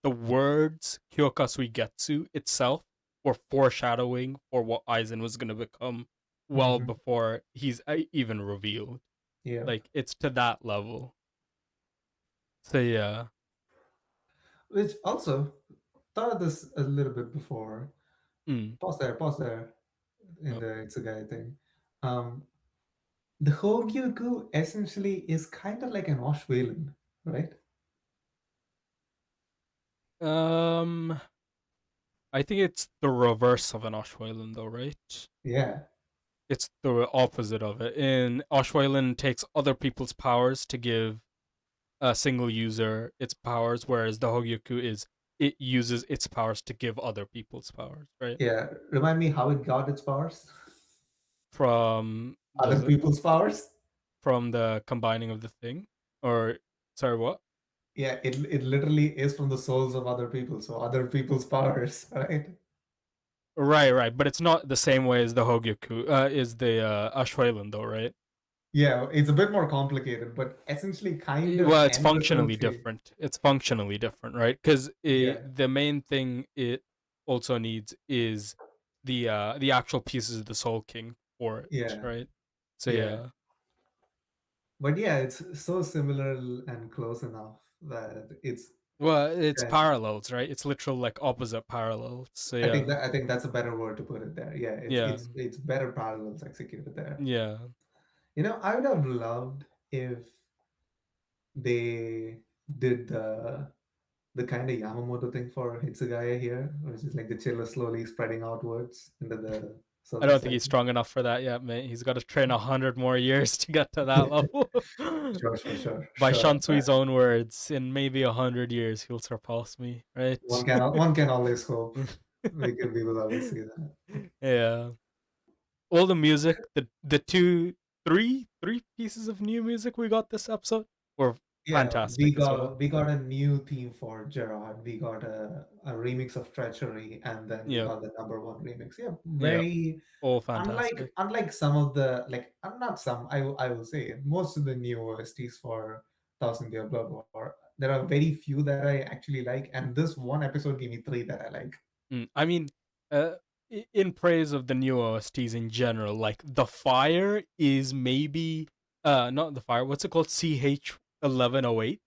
[SPEAKER 2] the words Kyokasui Getsu itself were foreshadowing for what Aizen was going to become well
[SPEAKER 1] Mm-hmm.
[SPEAKER 2] before he's even revealed.
[SPEAKER 1] Yeah.
[SPEAKER 2] Like it's to that level. So yeah.
[SPEAKER 1] Which also thought of this a little bit before.
[SPEAKER 2] Mm.
[SPEAKER 1] Pause there in
[SPEAKER 2] Oh.
[SPEAKER 1] the Itsugai thing. Um, the Hogyuku essentially is kind of like an Oshwayland, right?
[SPEAKER 2] Um, I think it's the reverse of an Oshwayland, though, right?
[SPEAKER 1] Yeah.
[SPEAKER 2] It's the opposite of it. In Oshwayland takes other people's powers to give a single user its powers, whereas the Hogyoku is it uses its powers to give other people's powers, right?
[SPEAKER 1] Yeah. Remind me how it got its powers?
[SPEAKER 2] From
[SPEAKER 1] Other
[SPEAKER 2] does it
[SPEAKER 1] people's powers?
[SPEAKER 2] from the combining of the thing, or sorry, what?
[SPEAKER 1] Yeah, it literally is from the souls of other people, so other people's powers, right?
[SPEAKER 2] Right, right, but it's not the same way as the Hogyoku. Is the Ashwayland though, right?
[SPEAKER 1] Yeah, it's a bit more complicated, but essentially kind of
[SPEAKER 2] Well, it's
[SPEAKER 1] ends the same
[SPEAKER 2] functionally
[SPEAKER 1] shape.
[SPEAKER 2] different. It's functionally different, right? Because
[SPEAKER 1] Yeah,
[SPEAKER 2] the main thing it also needs is the actual pieces of the Soul King for it,
[SPEAKER 1] yeah,
[SPEAKER 2] right? So
[SPEAKER 1] yeah.
[SPEAKER 2] yeah.
[SPEAKER 1] But yeah, it's so similar and close enough that it's
[SPEAKER 2] Well, it's
[SPEAKER 1] kind
[SPEAKER 2] parallels, right? It's literal like opposite parallels. So yeah,
[SPEAKER 1] I think that's a better word to put it there. Yeah,
[SPEAKER 2] yeah,
[SPEAKER 1] it's better parallels executed there.
[SPEAKER 2] yeah.
[SPEAKER 1] You know, I would have loved if they did the kind of Yamamoto thing for Hitsugaya here, which is like the chiller slowly spreading outwards into the
[SPEAKER 2] I
[SPEAKER 1] surface
[SPEAKER 2] don't think he's
[SPEAKER 1] section.
[SPEAKER 2] strong enough for that yet, mate. He's got to train 100 more years to get to that level. By
[SPEAKER 1] Sure.
[SPEAKER 2] Shansui's own words, in maybe 100 years, he'll surpass me, right?
[SPEAKER 1] One can always hope. We will always see that.
[SPEAKER 2] Yeah. All the music, the three pieces of new music we got this episode were
[SPEAKER 1] Yeah,
[SPEAKER 2] fantastic as well.
[SPEAKER 1] we got a new theme for Gerard. We got a remix of Treachery, and then we
[SPEAKER 2] Yeah,
[SPEAKER 1] got the number one remix. Yeah,
[SPEAKER 2] yeah,
[SPEAKER 1] very
[SPEAKER 2] all fantastic.
[SPEAKER 1] unlike some of the like not some I will say most of the new OSTs for Thousand Year Blood War. There are very few that I actually like, and this one episode gave me three that I like.
[SPEAKER 2] I mean, uh, in praise of the new OSTs in general, like the fire is maybe not the fire. What's it called? CH1108,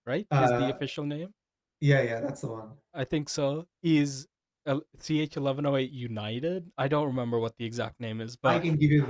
[SPEAKER 2] right? Is the
[SPEAKER 1] Uh,
[SPEAKER 2] official name?
[SPEAKER 1] yeah, that's the one.
[SPEAKER 2] I think so. Is CH1108 United? I don't remember what the exact name is, but
[SPEAKER 1] I can
[SPEAKER 2] it'll
[SPEAKER 1] give you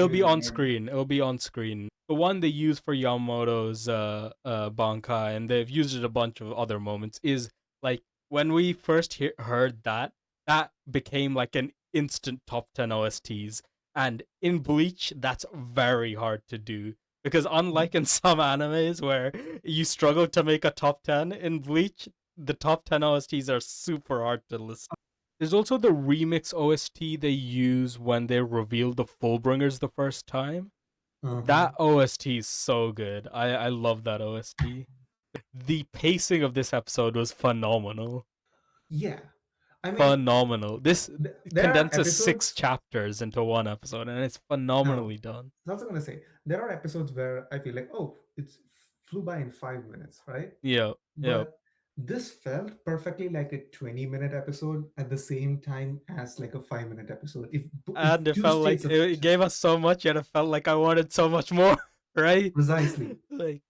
[SPEAKER 2] be
[SPEAKER 1] the
[SPEAKER 2] on
[SPEAKER 1] name.
[SPEAKER 2] screen. It'll be on screen. The one they use for Yamamoto's Bankai, and they've used it a bunch of other moments, is like when we first heard that, that became like an instant top 10 OSTs. And in Bleach, that's very hard to do. Because unlike in some animes where you struggle to make a top 10, in Bleach, the top 10 OSTs are super hard to listen. There's also the remix OST they use when they reveal the Fullbringers the first time.
[SPEAKER 1] Uh-huh.
[SPEAKER 2] That OST is so good. I love that OST. The pacing of this episode was phenomenal.
[SPEAKER 1] Yeah, I mean,
[SPEAKER 2] Phenomenal. This
[SPEAKER 1] there are
[SPEAKER 2] condenses six
[SPEAKER 1] episodes.
[SPEAKER 2] chapters into one episode, and it's
[SPEAKER 1] No,
[SPEAKER 2] phenomenally done.
[SPEAKER 1] I was also gonna say there are episodes where I feel like, oh, it's flew by in 5 minutes, right?
[SPEAKER 2] Yeah, yeah.
[SPEAKER 1] But this felt perfectly like a 20-minute episode at the same time as like a 5-minute episode. If
[SPEAKER 2] And it
[SPEAKER 1] two
[SPEAKER 2] felt like
[SPEAKER 1] states of
[SPEAKER 2] it gave us so much, and it felt like I wanted so much more, right?
[SPEAKER 1] precisely,
[SPEAKER 2] Like,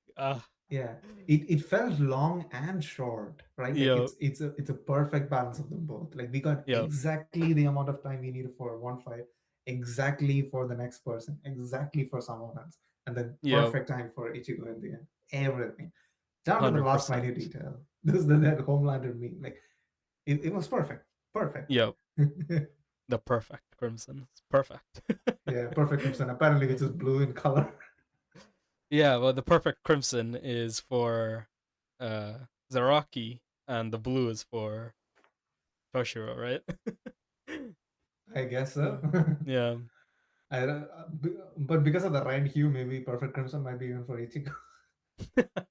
[SPEAKER 1] yeah, it felt long and short, right? Like
[SPEAKER 2] yeah,
[SPEAKER 1] it's a perfect balance of them both. Like we got
[SPEAKER 2] yeah,
[SPEAKER 1] exactly the amount of time we needed for one fight, exactly for the next person, exactly for someone else, and then
[SPEAKER 2] yeah,
[SPEAKER 1] perfect time for Ichigo in the end. Everything down to the last minute
[SPEAKER 2] 100%.
[SPEAKER 1] detail. This is that Homelander meme. Like it was perfect, perfect.
[SPEAKER 2] Yeah. The perfect crimson. It's perfect.
[SPEAKER 1] Yeah, perfect crimson. Apparently, which is blue in color.
[SPEAKER 2] Yeah, well, the perfect crimson is for Zaraki, and the blue is for Toshiro, right?
[SPEAKER 1] I guess
[SPEAKER 2] Yeah.
[SPEAKER 1] so.
[SPEAKER 2] Yeah.
[SPEAKER 1] But because of the red hue, maybe perfect crimson might be even for Ichigo.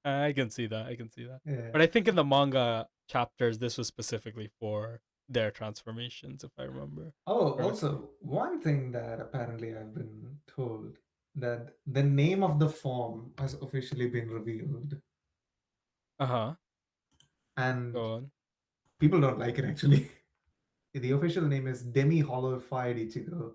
[SPEAKER 2] I can see that. I can see that.
[SPEAKER 1] Yeah.
[SPEAKER 2] But I think in the manga chapters, this was specifically for their transformations, if I remember
[SPEAKER 1] Oh,
[SPEAKER 2] correctly.
[SPEAKER 1] also, one thing that apparently I've been told that the name of the form has officially been revealed,
[SPEAKER 2] Uh huh.
[SPEAKER 1] and
[SPEAKER 2] Go on.
[SPEAKER 1] people don't like it actually. The official name is Demi-Hollowified Ichigo,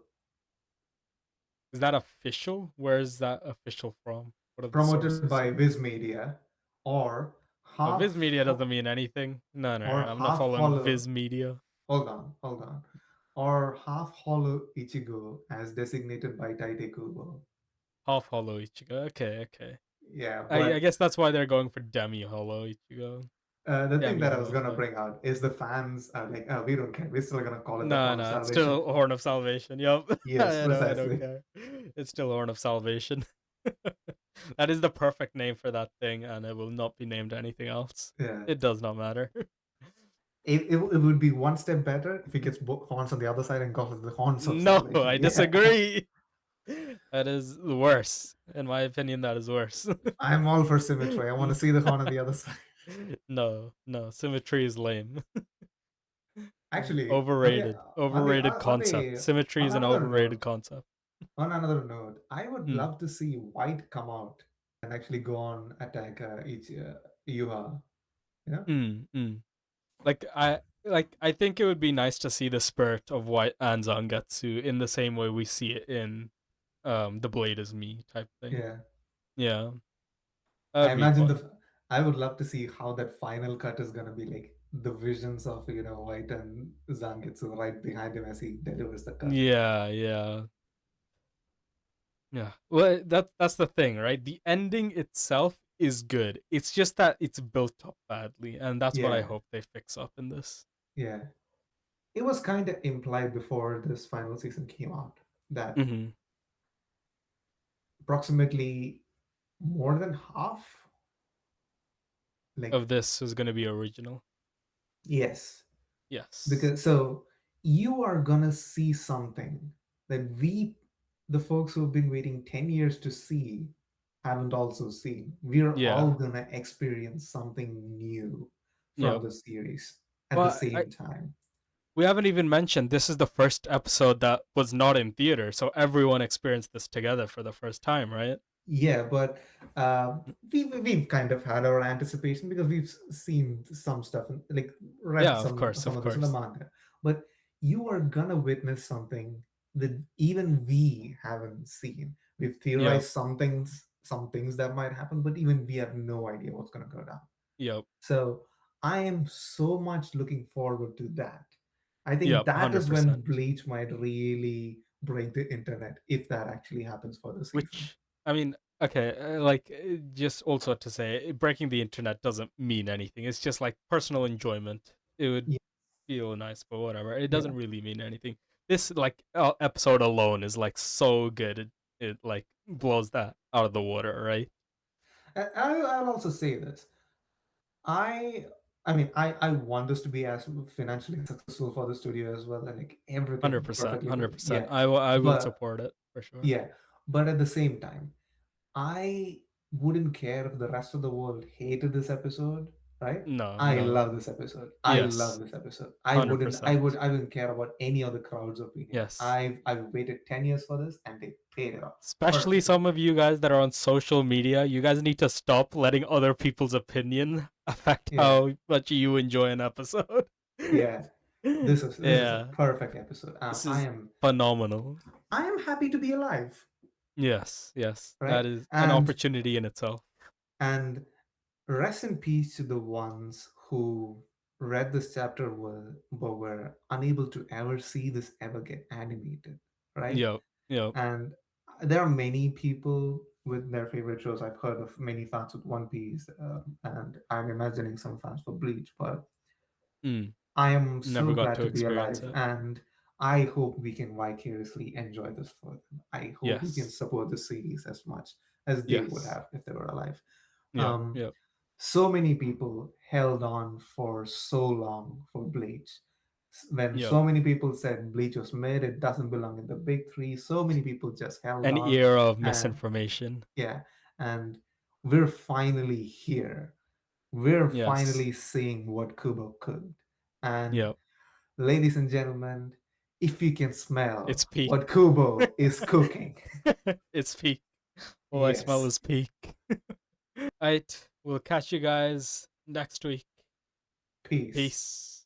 [SPEAKER 2] Is that official? Where is that official from? What are the
[SPEAKER 1] promoted
[SPEAKER 2] sources?
[SPEAKER 1] by Viz Media, or
[SPEAKER 2] Oh, Viz
[SPEAKER 1] half
[SPEAKER 2] Media doesn't mean anything. No, no,
[SPEAKER 1] or
[SPEAKER 2] no. I'm not
[SPEAKER 1] half
[SPEAKER 2] following
[SPEAKER 1] hollow.
[SPEAKER 2] Viz Media.
[SPEAKER 1] Hold on. Or half hollow Ichigo as designated by Taite Kubo.
[SPEAKER 2] Half Hollow Ichigo. Okay, okay.
[SPEAKER 1] Yeah,
[SPEAKER 2] I
[SPEAKER 1] but
[SPEAKER 2] guess that's why they're going for Demi Hollow Ichigo.
[SPEAKER 1] the thing
[SPEAKER 2] Demi
[SPEAKER 1] that I was
[SPEAKER 2] Hollow
[SPEAKER 1] gonna
[SPEAKER 2] fight.
[SPEAKER 1] bring out is the fans are like, oh, we don't care. We're still gonna call it the
[SPEAKER 2] No,
[SPEAKER 1] Horn of
[SPEAKER 2] no, it's
[SPEAKER 1] Salvation.
[SPEAKER 2] still Horn of Salvation. Yup.
[SPEAKER 1] Yes,
[SPEAKER 2] I don't
[SPEAKER 1] precisely.
[SPEAKER 2] care. It's still Horn of Salvation. That is the perfect name for that thing, and it will not be named anything else.
[SPEAKER 1] Yeah.
[SPEAKER 2] It does not matter.
[SPEAKER 1] It would be one step better if he gets both horns on the other side and calls it the Horns of
[SPEAKER 2] No,
[SPEAKER 1] Salvation.
[SPEAKER 2] I
[SPEAKER 1] Yeah.
[SPEAKER 2] disagree. That is worse. In my opinion, that is worse.
[SPEAKER 1] I'm all for symmetry. I want to see the horn on the other side.
[SPEAKER 2] No, no, symmetry is lame.
[SPEAKER 1] Actually,
[SPEAKER 2] Overrated. Overrated concept. Symmetry
[SPEAKER 1] on
[SPEAKER 2] is an
[SPEAKER 1] another
[SPEAKER 2] overrated
[SPEAKER 1] note,
[SPEAKER 2] concept.
[SPEAKER 1] I would
[SPEAKER 2] Mm.
[SPEAKER 1] love to see White come out and actually go on attack Yuha. You know?
[SPEAKER 2] Mm, mm. I think it would be nice to see the spirit of White and Zangetsu in the same way we see it in the Blade is Me type thing.
[SPEAKER 1] Yeah.
[SPEAKER 2] Yeah. That
[SPEAKER 1] I
[SPEAKER 2] would be
[SPEAKER 1] imagine
[SPEAKER 2] fun.
[SPEAKER 1] the. I would love to see how that final cut is gonna be like the visions of White and Zangetsu right behind him as he delivers the cut.
[SPEAKER 2] Yeah, yeah. Yeah. Well, that's the thing, right? The ending itself is good. It's just that it's built up badly, and that's what I
[SPEAKER 1] Yeah,
[SPEAKER 2] hope they fix up in this.
[SPEAKER 1] yeah. It was kind of implied before this final season came out that
[SPEAKER 2] Hmm.
[SPEAKER 1] approximately more than half,
[SPEAKER 2] Of
[SPEAKER 1] like
[SPEAKER 2] this is going to be original.
[SPEAKER 1] yes,
[SPEAKER 2] Yes.
[SPEAKER 1] because so you are gonna see something that the folks who have been waiting 10 years to see, haven't also seen. We're all
[SPEAKER 2] Yeah.
[SPEAKER 1] gonna experience something new from
[SPEAKER 2] Yep.
[SPEAKER 1] the series at the
[SPEAKER 2] Well,
[SPEAKER 1] same time.
[SPEAKER 2] we haven't even mentioned this is the first episode that was not in theater, so everyone experienced this together for the first time, right?
[SPEAKER 1] Yeah, but we've kind of had our anticipation because we've seen some stuff and like read
[SPEAKER 2] Yeah, of course,
[SPEAKER 1] some
[SPEAKER 2] of
[SPEAKER 1] of this in the
[SPEAKER 2] course.
[SPEAKER 1] manga. But you are gonna witness something that even we haven't seen. We've
[SPEAKER 2] Yep.
[SPEAKER 1] theorized some things that might happen, but even we have no idea what's gonna go down.
[SPEAKER 2] Yep.
[SPEAKER 1] So I am so much looking forward to that. I think
[SPEAKER 2] Yep.
[SPEAKER 1] that is when
[SPEAKER 2] 100%.
[SPEAKER 1] Bleach might really break the internet if that actually happens for the season.
[SPEAKER 2] Which, I mean, okay, just also to say, breaking the internet doesn't mean anything. It's just like personal enjoyment. It would
[SPEAKER 1] Yeah,
[SPEAKER 2] feel nice, but whatever. It
[SPEAKER 1] yeah.
[SPEAKER 2] doesn't really mean anything. This like episode alone is like so good. It like blows that out of the water, right?
[SPEAKER 1] I'll also say this. I I mean I want this to be as financially successful for the studio as well, and like
[SPEAKER 2] Hundred
[SPEAKER 1] everything
[SPEAKER 2] percent,
[SPEAKER 1] perfectly
[SPEAKER 2] hundred
[SPEAKER 1] good.
[SPEAKER 2] percent.
[SPEAKER 1] Yeah,
[SPEAKER 2] I will
[SPEAKER 1] but
[SPEAKER 2] support it for sure.
[SPEAKER 1] yeah, but at the same time, I wouldn't care if the rest of the world hated this episode, right?
[SPEAKER 2] No,
[SPEAKER 1] I
[SPEAKER 2] no.
[SPEAKER 1] love this episode. I love
[SPEAKER 2] Yes,
[SPEAKER 1] this episode.
[SPEAKER 2] 100%.
[SPEAKER 1] I wouldn't care about any other crowd's opinion.
[SPEAKER 2] Yes.
[SPEAKER 1] I've waited 10 years for this and they paid it off
[SPEAKER 2] Especially
[SPEAKER 1] perfectly.
[SPEAKER 2] some of you guys that are on social media, you guys need to stop letting other people's opinion affect
[SPEAKER 1] Yeah,
[SPEAKER 2] how much you enjoy an episode.
[SPEAKER 1] yeah. This is a
[SPEAKER 2] Yeah,
[SPEAKER 1] perfect episode.
[SPEAKER 2] this is phenomenal.
[SPEAKER 1] I am happy to be alive,
[SPEAKER 2] Yes, yes, that
[SPEAKER 1] right?
[SPEAKER 2] is an
[SPEAKER 1] And
[SPEAKER 2] opportunity in itself.
[SPEAKER 1] and rest in peace to the ones who read this chapter but were unable to ever see this ever get animated, right?
[SPEAKER 2] Yep, yep.
[SPEAKER 1] And there are many people with their favorite shows. I've heard of many fans with One Piece, and I'm imagining some fans for Bleach. But
[SPEAKER 2] Mm.
[SPEAKER 1] I am
[SPEAKER 2] Never
[SPEAKER 1] so
[SPEAKER 2] got
[SPEAKER 1] glad
[SPEAKER 2] to
[SPEAKER 1] to be
[SPEAKER 2] experience
[SPEAKER 1] alive,
[SPEAKER 2] it.
[SPEAKER 1] and I hope we can vicariously enjoy this for them. I hope we can
[SPEAKER 2] Yes.
[SPEAKER 1] support the series as much as they would
[SPEAKER 2] Yes.
[SPEAKER 1] have if they were alive.
[SPEAKER 2] Yep.
[SPEAKER 1] Um,
[SPEAKER 2] Yep.
[SPEAKER 1] so many people held on for so long for Bleach. When
[SPEAKER 2] Yep.
[SPEAKER 1] so many people said Bleach was mid, it doesn't belong in the big three, so many people just held
[SPEAKER 2] An
[SPEAKER 1] on.
[SPEAKER 2] era of
[SPEAKER 1] And
[SPEAKER 2] misinformation.
[SPEAKER 1] yeah, and we're finally here. We're
[SPEAKER 2] Yes.
[SPEAKER 1] finally seeing what Kubo could. And
[SPEAKER 2] Yep.
[SPEAKER 1] ladies and gentlemen, if you can smell
[SPEAKER 2] It's peak.
[SPEAKER 1] what Kubo is cooking,
[SPEAKER 2] It's peak. All I smell
[SPEAKER 1] yes,
[SPEAKER 2] is peak. Alright, we'll catch you guys next week.
[SPEAKER 1] peace.
[SPEAKER 2] Peace.